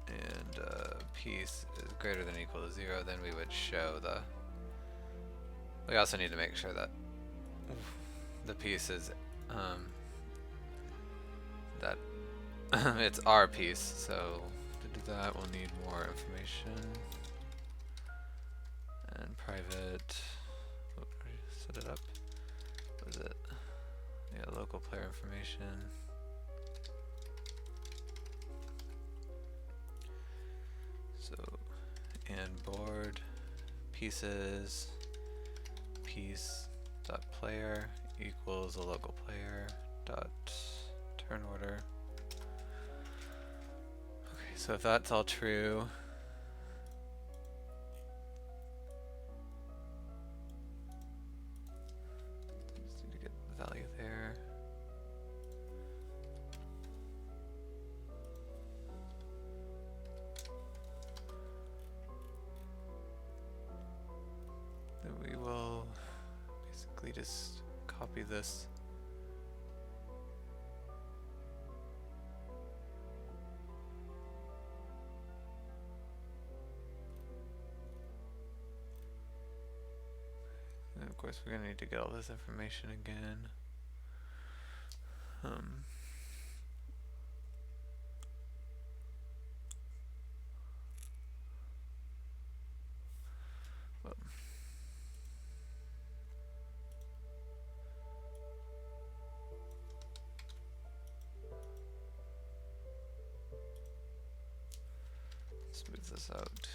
and piece is greater than or equal to 0, then we would show the. We also need to make sure that the piece is that it's our piece. So to do that, we'll need more information and private. Oh, set it up. What is it? Yeah, local player information. So, and board pieces piece dot player equals a local player dot turn order. Okay, so if that's all true, just need to get the value there. Then we will basically just copy this. And of course we're going to need to get all this information again. Smooth this out.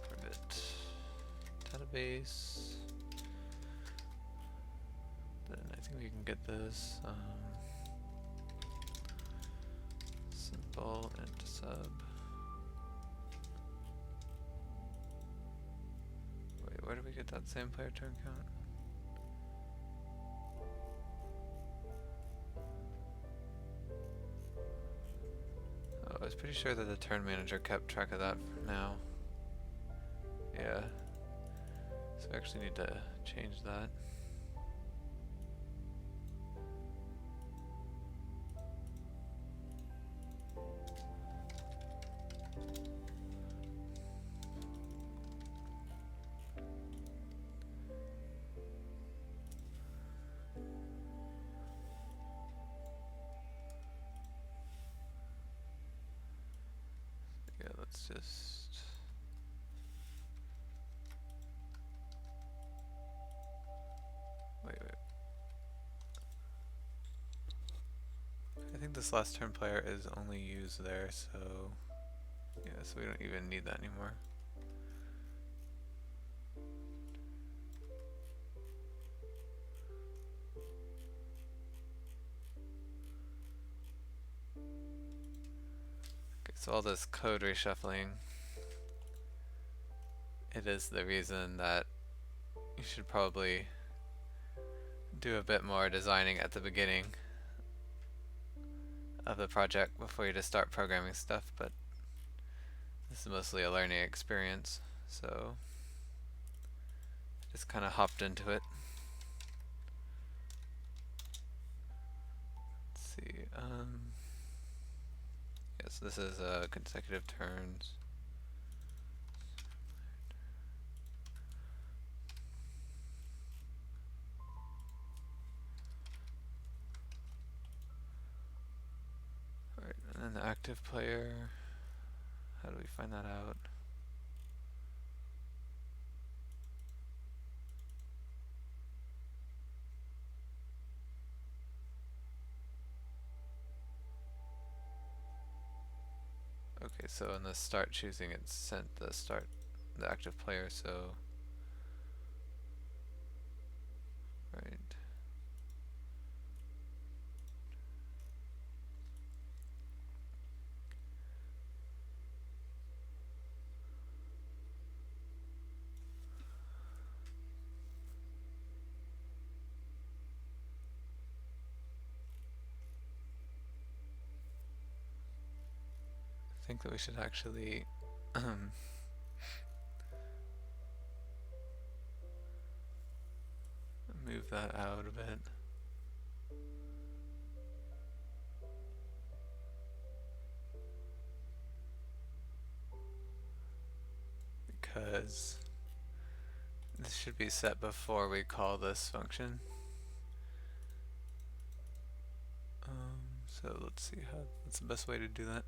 Private database. Then I think we can get this. Simple int sub. Wait, where did we get that same player turn count? Oh, I was pretty sure that the turn manager kept track of that for now. Yeah. So we actually need to change that. Yeah, let's just... Wait. I think this last turn player is only used there, so... Yeah, so we don't even need that anymore. Okay, so all this code reshuffling, it is the reason that you should probably do a bit more designing at the beginning of the project before you just start programming stuff, but this is mostly a learning experience, so just kind of hopped into it. Let's see, yes, this is consecutive turns. Alright, and then the active player, how do we find that out? Okay, so in the start choosing, it sent the active player, so right. I think that we should actually move that out a bit. Because this should be set before we call this function. So let's see what's the best way to do that.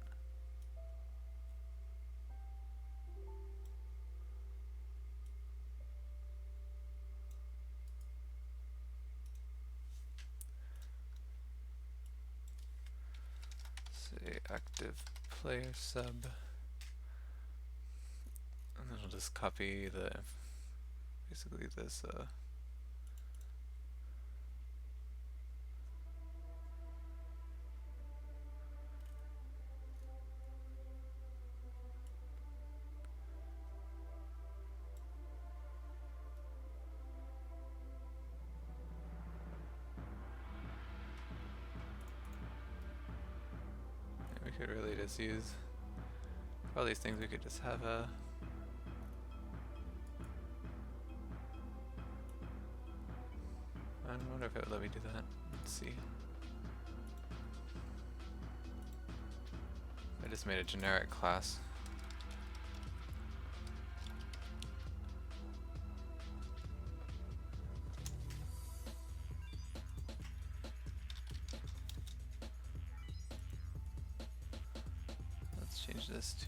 Say active player sub, and then we'll just copy basically this we could really just use, for all these things we could just have a I wonder if it would let me do that. Let's see. I just made a generic class. Let's change this to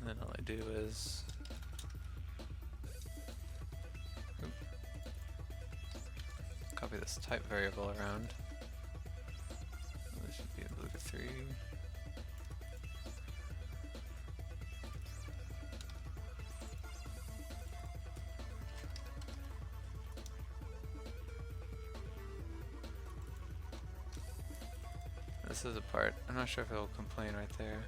and then all I do is copy this type variable around. This should be in Beluga 3. This is a part. I'm not sure if it'll complain right there.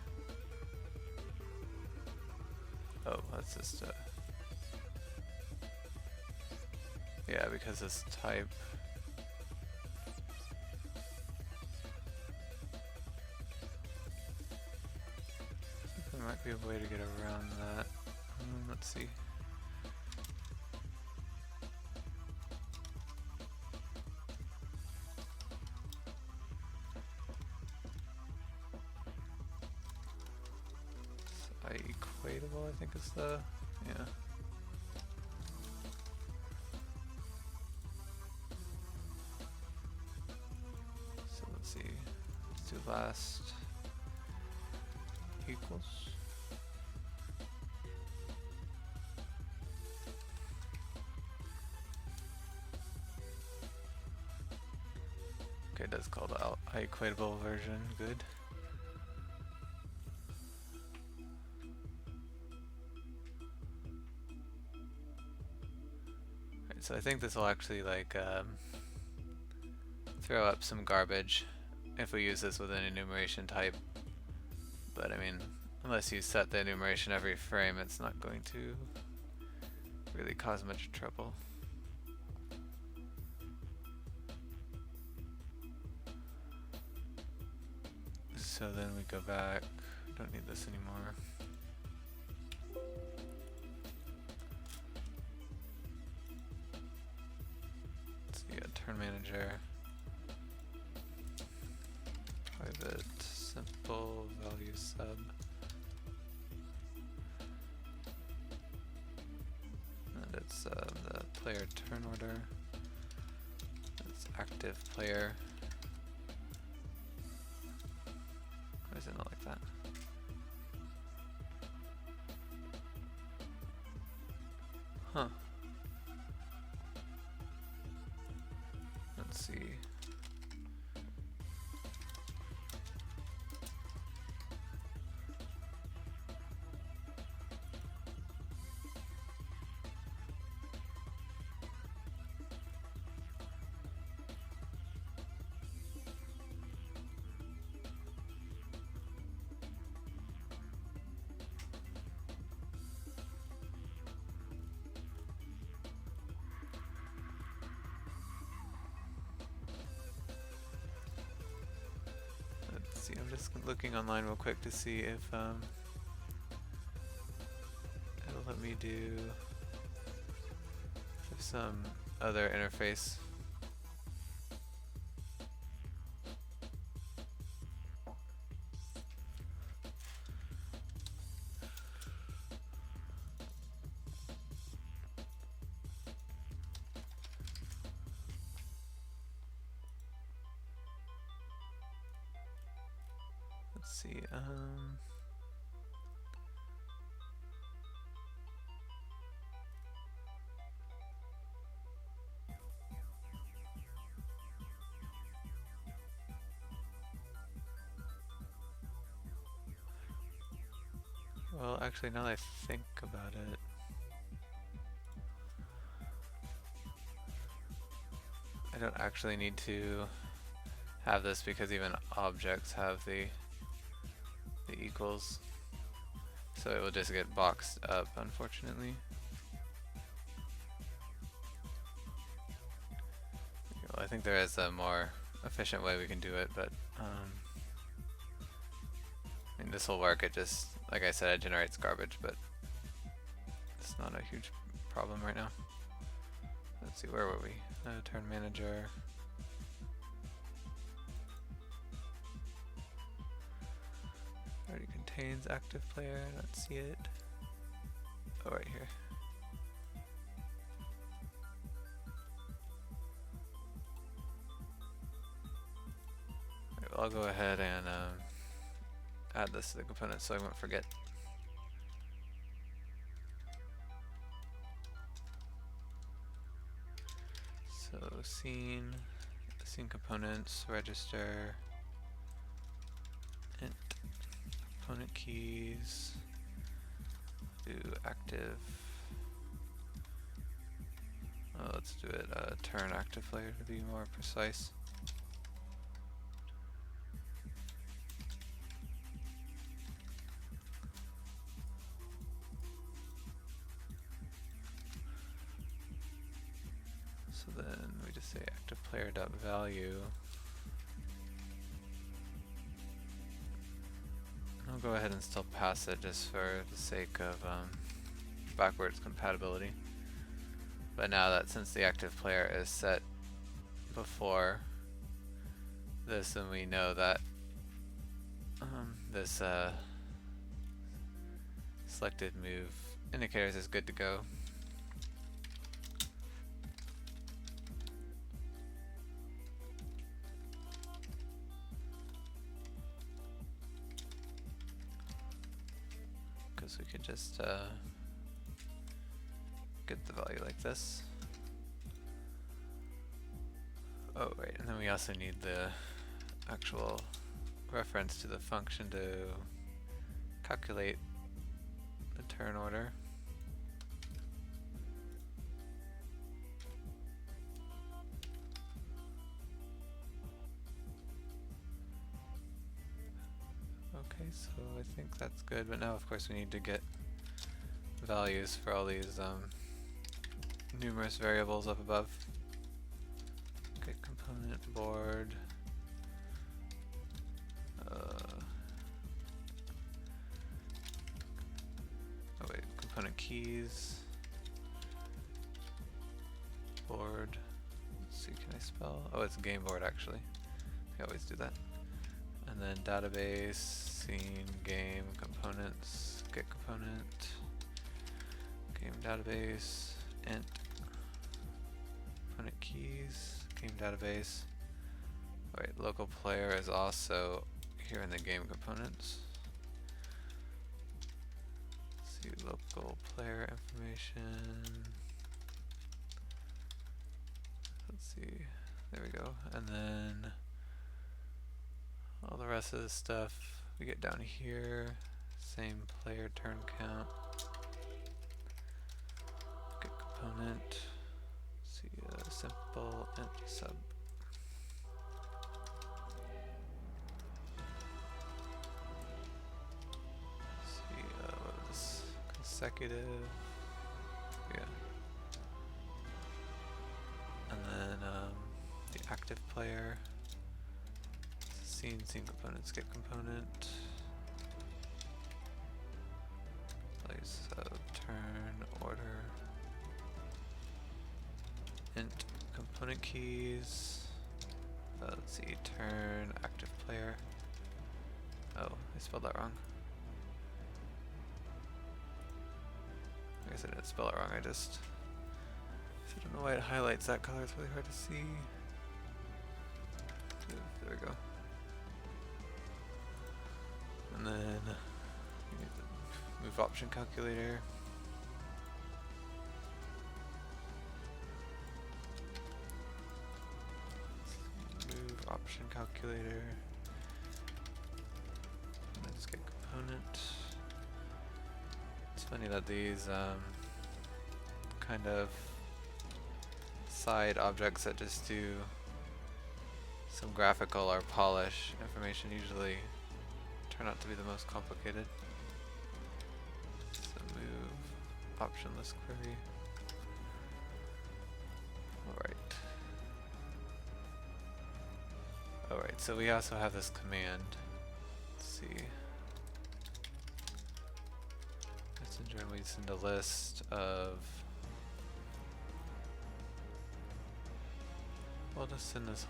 Oh, that's just yeah, because this type. I think there might be a way to get around that. Let's see. equatable, I think is the, yeah. So let's see, let's do last equals. Okay, that's called the equatable version, good. Right, so I think this will actually like throw up some garbage if we use this with an enumeration type. But I mean, unless you set the enumeration every frame, it's not going to really cause much trouble. So then we go back, don't need this anymore. Let's see, a turn manager. Private simple value sub. And it's the player turn order. It's active player. Why is it not like that? Huh. Let's see. See, I'm just looking online real quick to see if it'll let me do some other interface. Let's see, well, actually, now that I think about it, I don't actually need to have this because even objects have the equals. So it will just get boxed up, unfortunately. Well, I think there is a more efficient way we can do it, but I mean, this will work. It just, like I said, it generates garbage, but it's not a huge problem right now. Let's see, where were we? Turn manager. Already contains active player. Let's see it. Oh, right here. Right, well, I'll go ahead and add this to the component so I won't forget. So scene components, register, int, component keys, do active. Let's do it turn active player to be more precise. So then we just say active player dot value. I'll go ahead and still pass it just for the sake of backwards compatibility. But now that since the active player is set before this, then we know that this selected move indicators is good to go. Because we could just get the value like this. Oh, right, and then we also need the actual reference to the function to calculate the turn order. Okay, so I think that's good, but now of course we need to get values for all these numerous variables up above. Get component board. Oh wait, component keys. Board. Let's see, can I spell? Oh, it's game board actually. I always do that. And then database, scene, game, components, get component, game database, int, component keys, game database. Wait, local player is also here in the game components. Let's see, local player information. Let's see, there we go. And then all the rest of the stuff we get down here. Same player turn count. Get component. Let's see, simple int sub. Let's see, what was this? Consecutive. Yeah. And then the active player. Scene components, get component. Place of turn order. Int component keys. Let's see, turn active player. Oh, I spelled that wrong. I guess I didn't spell it wrong, I don't know why it highlights that color, it's really hard to see. There we go. And then you need the move option calculator. Move option calculator. Let's get component. It's funny that these kind of side objects that just do some graphical or polish information usually turn out to be the most complicated. So move optionless query. Alright, so we also have this command. Let's see. Messenger, and we send a list of. We'll just send this.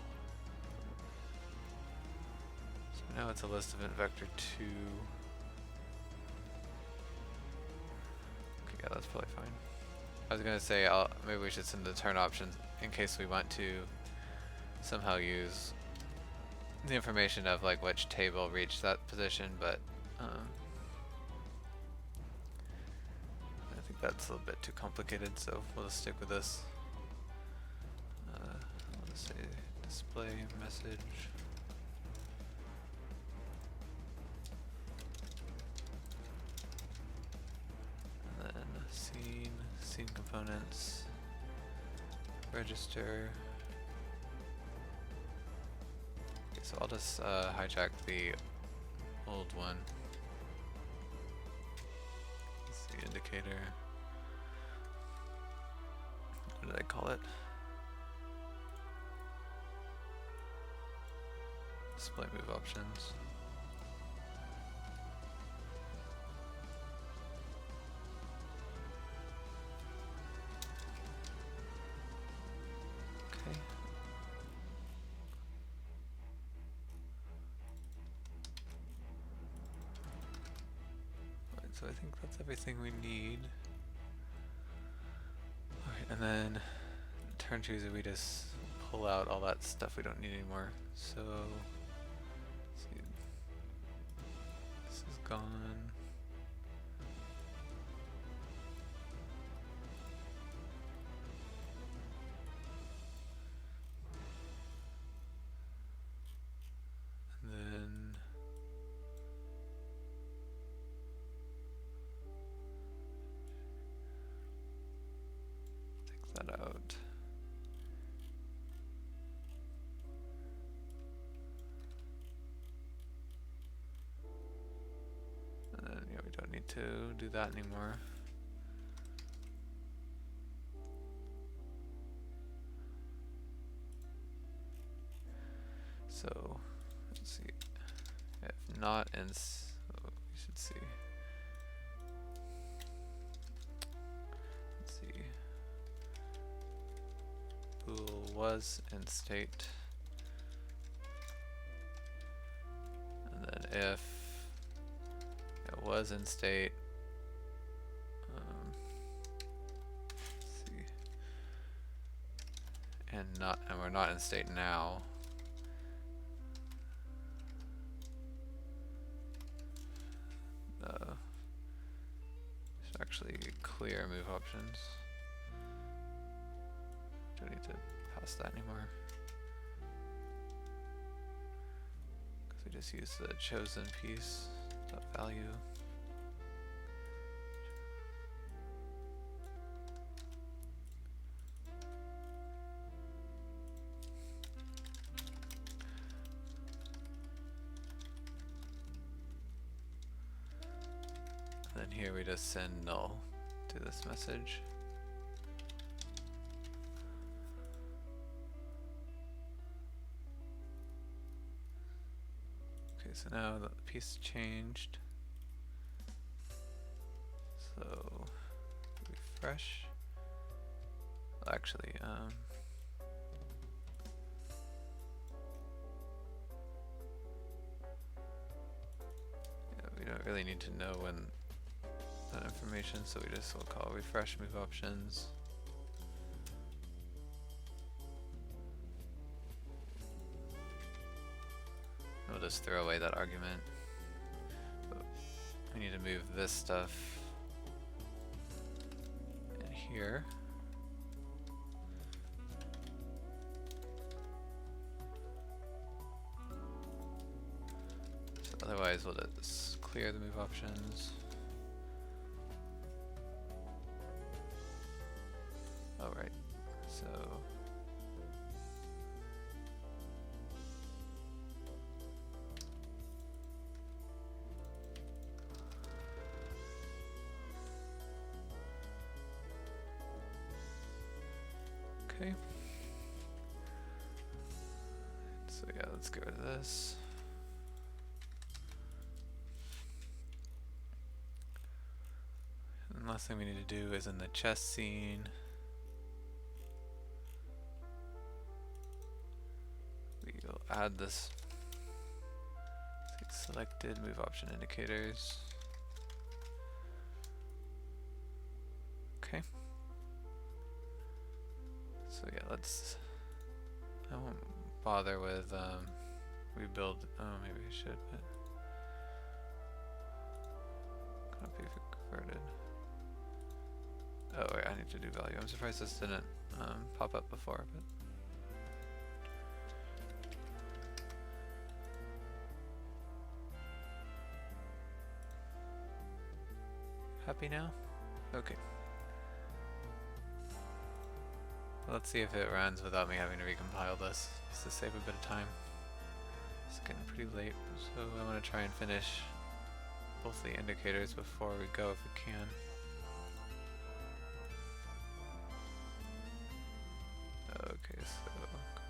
So now it's a list of int vector 2. Okay, yeah, that's probably fine. I was gonna say maybe we should send the turn options in case we want to somehow use the information of like which table reached that position, but I think that's a little bit too complicated, so we'll just stick with this. I'll just say display message. And then scene components, register. So I'll just hijack the old one. It's the indicator. What did I call it? Display move options. Okay. So so I think that's everything we need. Alright, and then turn chooser, we just pull out all that stuff we don't need anymore. So, let's see. This is gone. And then take that out. And then, yeah, we don't need to do that anymore. So, let's see. If not, we should see. Let's see. Bool was in state. And then if it was in state, let's see. And we're not in state now. Should actually clear move options. Don't need to pass that anymore. Because we just use the chosen piece, that value. And then here we just send null to this message. Okay, so now the piece changed. So refresh. Well, actually, yeah, we don't really need to know when that information, so we just will call refresh move options. We'll just throw away that argument. But we need to move this stuff in here. So otherwise we'll just clear the move options. Oh, right. So okay. So yeah, let's get rid of this. And the last thing we need to do is in the chess scene. We'll add this selected move option indicators. Okay. So yeah, I won't bother with rebuild. Oh, maybe I should, but copy converted. Oh wait, I need to do value. I'm surprised this didn't pop up before, but. Happy now? Okay. Let's see if it runs without me having to recompile this, just to save a bit of time. It's getting pretty late, so I want to try and finish both the indicators before we go if we can. Okay, so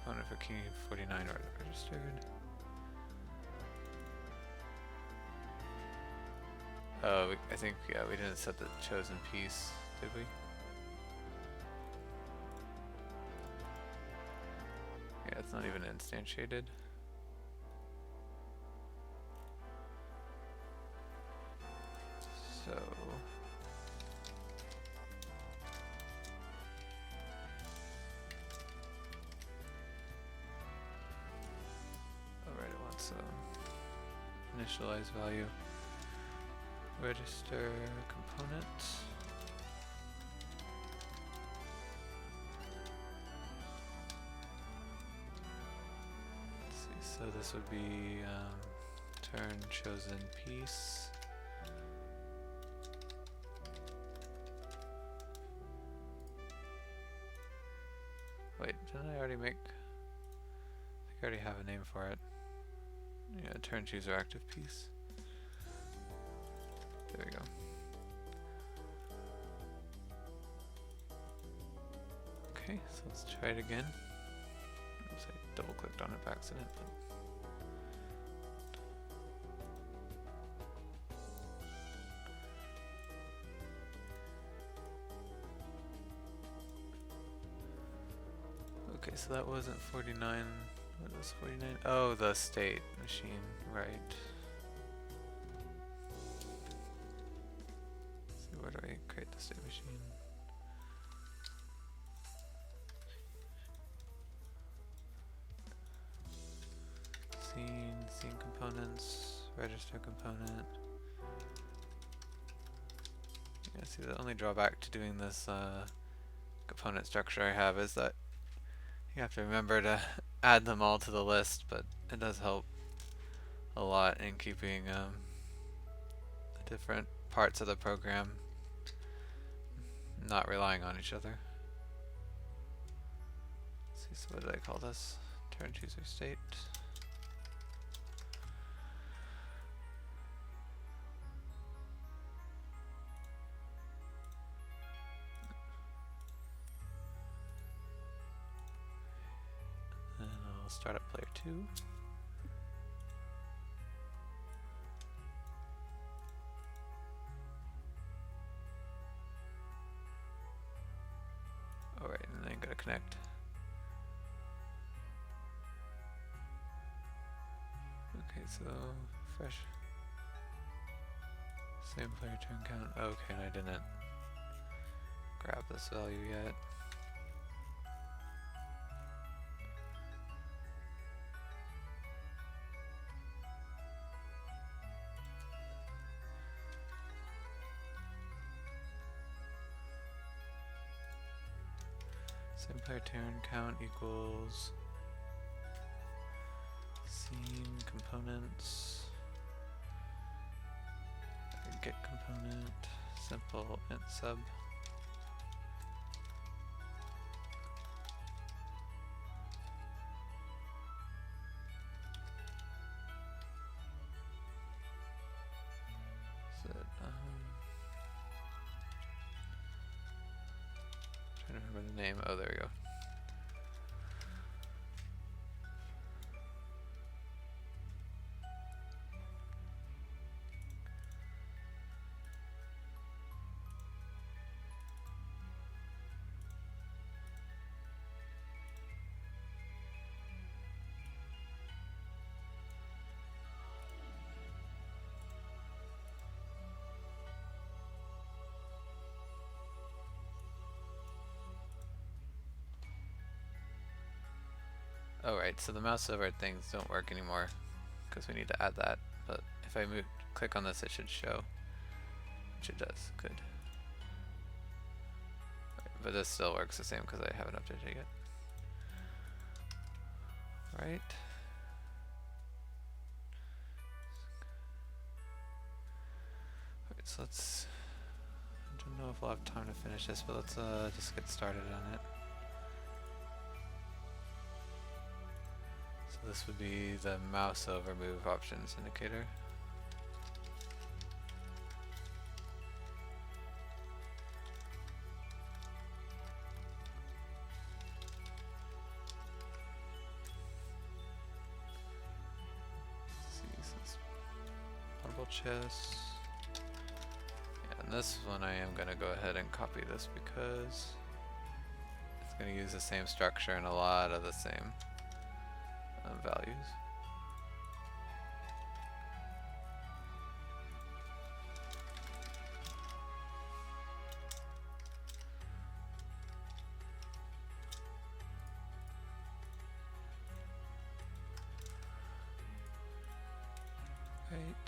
component for key 49 already registered. Oh, I think, yeah, we didn't set the chosen piece, did we? Yeah, it's not even instantiated. So initialize value. Register component. Let's see, so this would be turn chosen piece. Wait, didn't I already make? I think I already have a name for it. Yeah, turn chooser active piece. There we go. Okay, so let's try it again. Oops, I double clicked on it by accident. Okay, so that wasn't 49. What was 49? Oh, the state machine, right. Let's see, where do I create the state machine? Scene components, register component. Yeah, see, the only drawback to doing this component structure I have is that you have to remember to add them all to the list, but it does help a lot in keeping the different parts of the program not relying on each other. Let's see, so what did I call this? Turn chooser state. And I'll start up player 2. Alright, and then go to connect. Okay, so fresh. Same player turn count. Okay, and I didn't grab this value yet. Same player turn count equals scene components, get component, simple int sub. Trying to remember the name. Oh, there we go. Alright, so the mouse over things don't work anymore because we need to add that, but if I click on this it should show, which it does. Good. Right, but this still works the same because I haven't updated it yet. Right. Alright, so let's, I don't know if we'll have time to finish this, but let's just get started on it. This would be the mouse over move options indicator. Let's see, so it's Moddable Chess. Yeah, and this one I am going to go ahead and copy this because it's going to use the same structure and a lot of the same values. Right.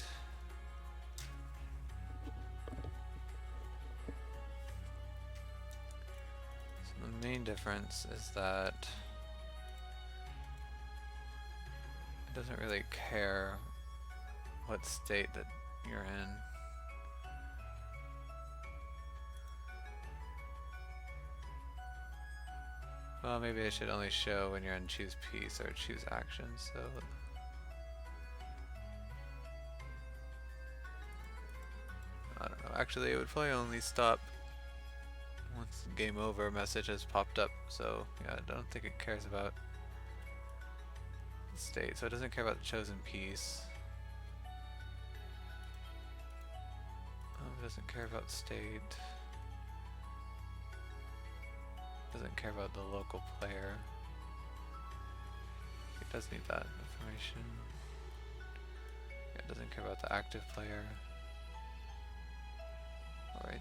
The main difference is that it doesn't really care what state that you're in. Well, maybe I should only show when you're in choose piece or choose action, so I don't know. Actually, it would probably only stop once the game over message has popped up, so yeah, I don't think it cares about the state, so it doesn't care about the chosen piece. It doesn't care about state. Doesn't care about the local player. It does need that information. It doesn't care about the active player. Alright.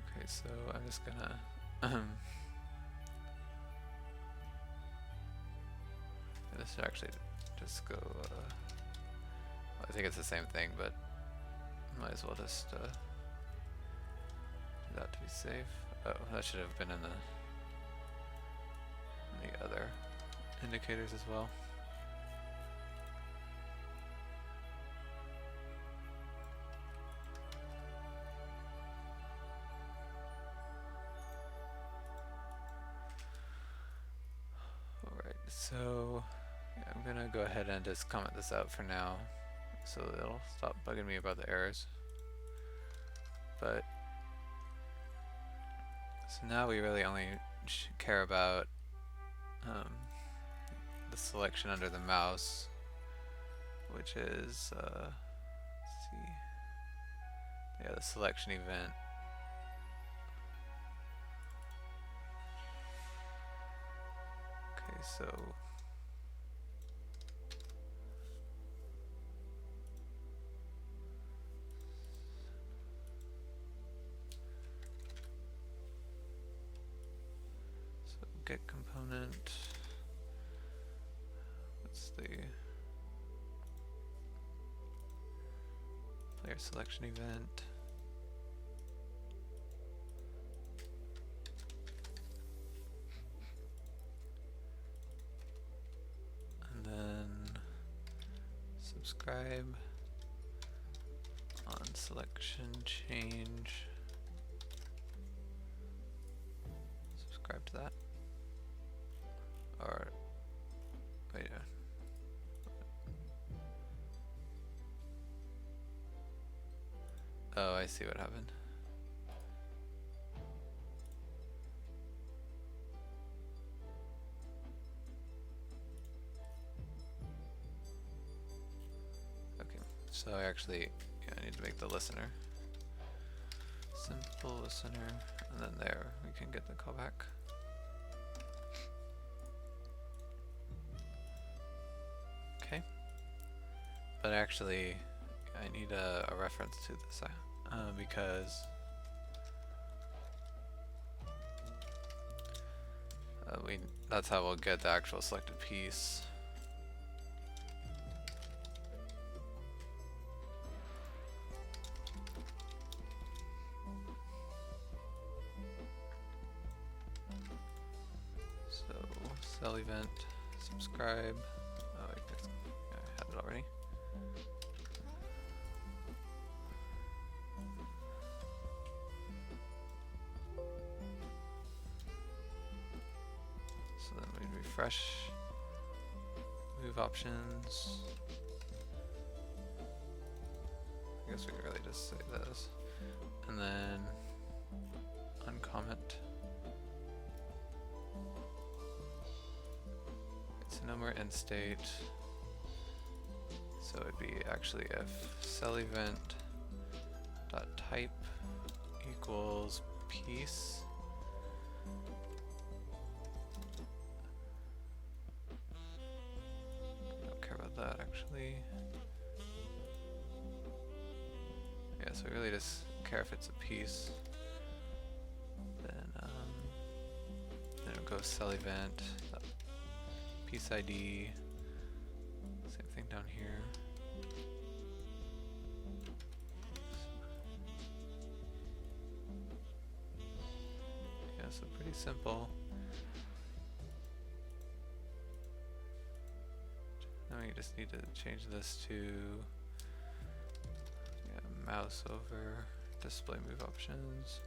Okay, so I'm just gonna this should actually just go I think it's the same thing, but might as well just do that to be safe. Oh, that should have been in the other indicators as well. Alright, so yeah, I'm gonna go ahead and just comment this out for now, so it'll stop bugging me about the errors. But so now we really only care about the selection under the mouse, which is let's see, yeah, the selection event. Okay, so get component. What's the player selection event? And then subscribe on selection change. Subscribe to that. Or wait, oh, I see what happened. Okay, so I actually I need to make the listener simple listener, and then there we can get the callback. Okay, but actually I need a reference to this because that's how we'll get the actual selected piece. So cell event, subscribe. Oh, I guess I had it already. So then we refresh, move options. I guess we could really just say this, and then uncomment. It's no more end state, so it'd be actually if cell event dot type equals piece. Don't care about that actually. Yeah, so we really just care if it's a piece. Then it'll go cell event, piece ID, same thing down here. Yeah, so pretty simple. Now we just need to change this to mouse over display move options.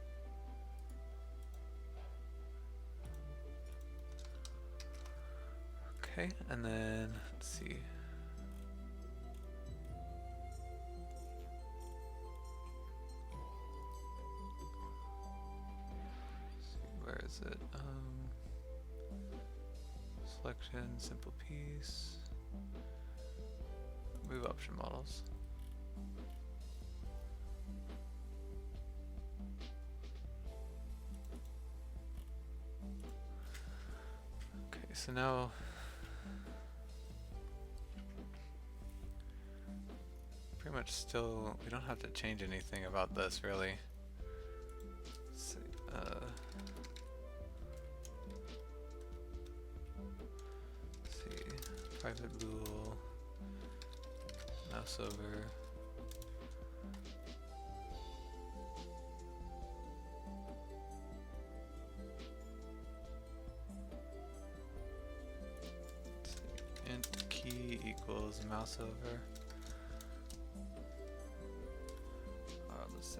Okay, and then let's see. Where is it? Selection, simple piece, move option models. Okay, so now pretty much still, we don't have to change anything about this really. Let's see, private bool, mouse over. Int key equals mouse over. Let's say.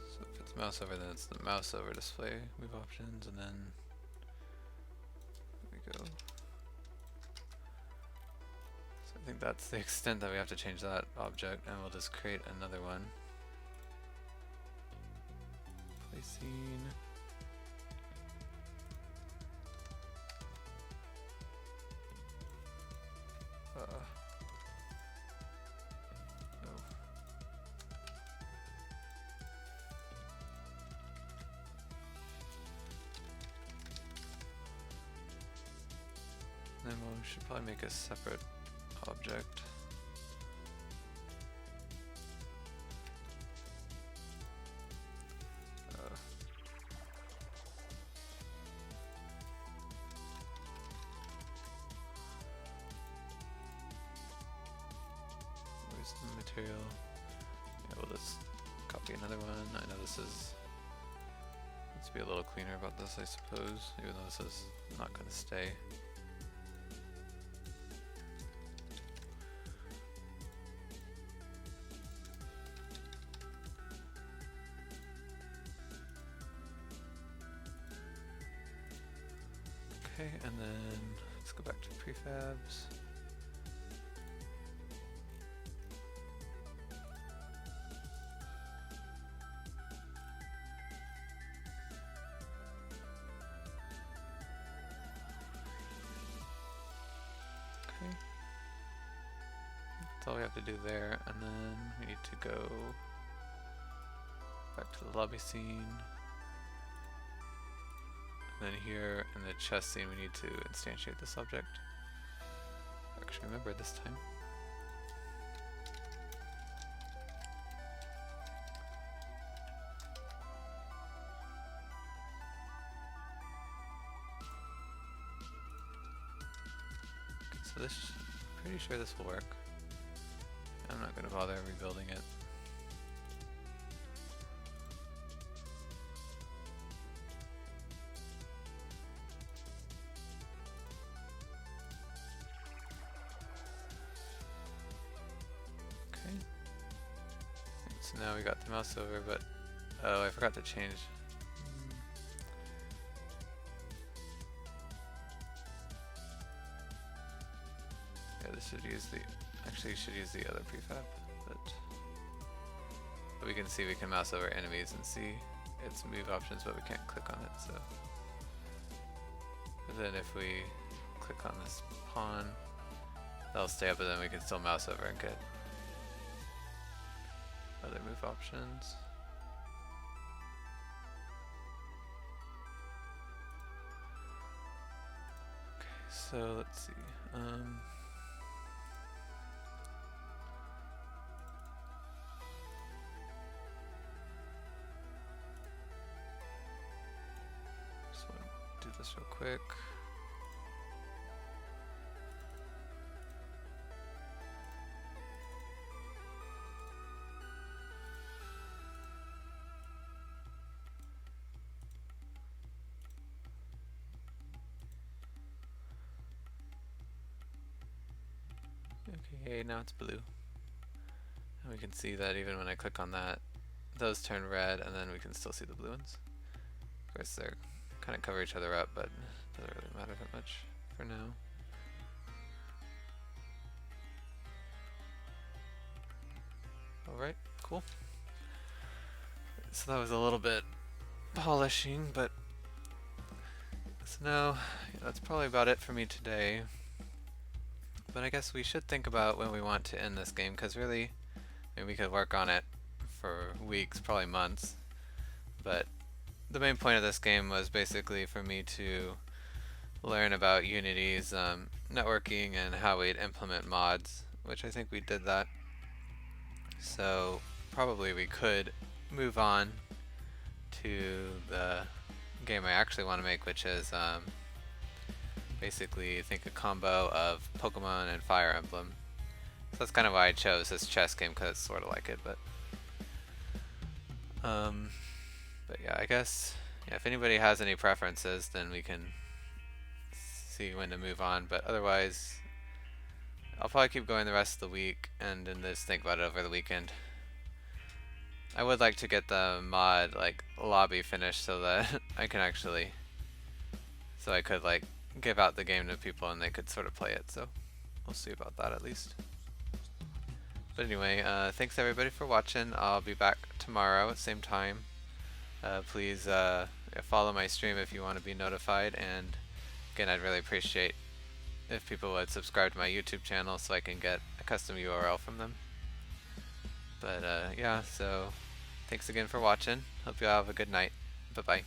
So if it's mouse over, then it's the mouse over display move options, and then there we go. So I think that's the extent that we have to change that object, and we'll just create another one. Placing. Then we should probably make a separate object. Where's the material? Yeah, we'll just copy another one. I know this is. Let's be a little cleaner about this, I suppose, even though this is not going to stay. Okay, and then let's go back to prefabs. Okay. That's all we have to do there, and then we need to go back to the lobby scene. And then here in the chess scene we need to instantiate this object. Actually remember this time. Okay, so this, pretty sure this will work. I'm not going to bother rebuilding it. So now we got the mouse over, but oh, I forgot to change. Yeah, this should use the, actually should use the other prefab, but we can see we can mouse over enemies and see its move options, but we can't click on it. So, but then if we click on this pawn, that'll stay up, but then we can still mouse over and get other move options. So let's see. Just want to do this real quick. Okay, now it's blue. And we can see that even when I click on that, those turn red, and then we can still see the blue ones. Of course, they're kind of cover each other up, but it doesn't really matter that much for now. Alright, cool. So that was a little bit polishing, but so now that's probably about it for me today. But I guess we should think about when we want to end this game, because really, I mean, we could work on it for weeks, probably months. But the main point of this game was basically for me to learn about Unity's networking and how we'd implement mods, which I think we did that. So probably we could move on to the game I actually want to make, which is basically I think a combo of Pokemon and Fire Emblem. So that's kind of why I chose this chess game, because it's sort of like it. But yeah, I guess if anybody has any preferences, then we can see when to move on. But otherwise, I'll probably keep going the rest of the week and then just think about it over the weekend. I would like to get the mod lobby finished so that I can actually, so I could give out the game to people and they could sort of play it. So we'll see about that at least. But anyway, thanks everybody for watching. I'll be back tomorrow at the same time. Please follow my stream if you want to be notified, and again, I'd really appreciate if people would subscribe to my YouTube channel so I can get a custom URL from them. But yeah, so thanks again for watching. Hope you all have a good night. Bye-bye.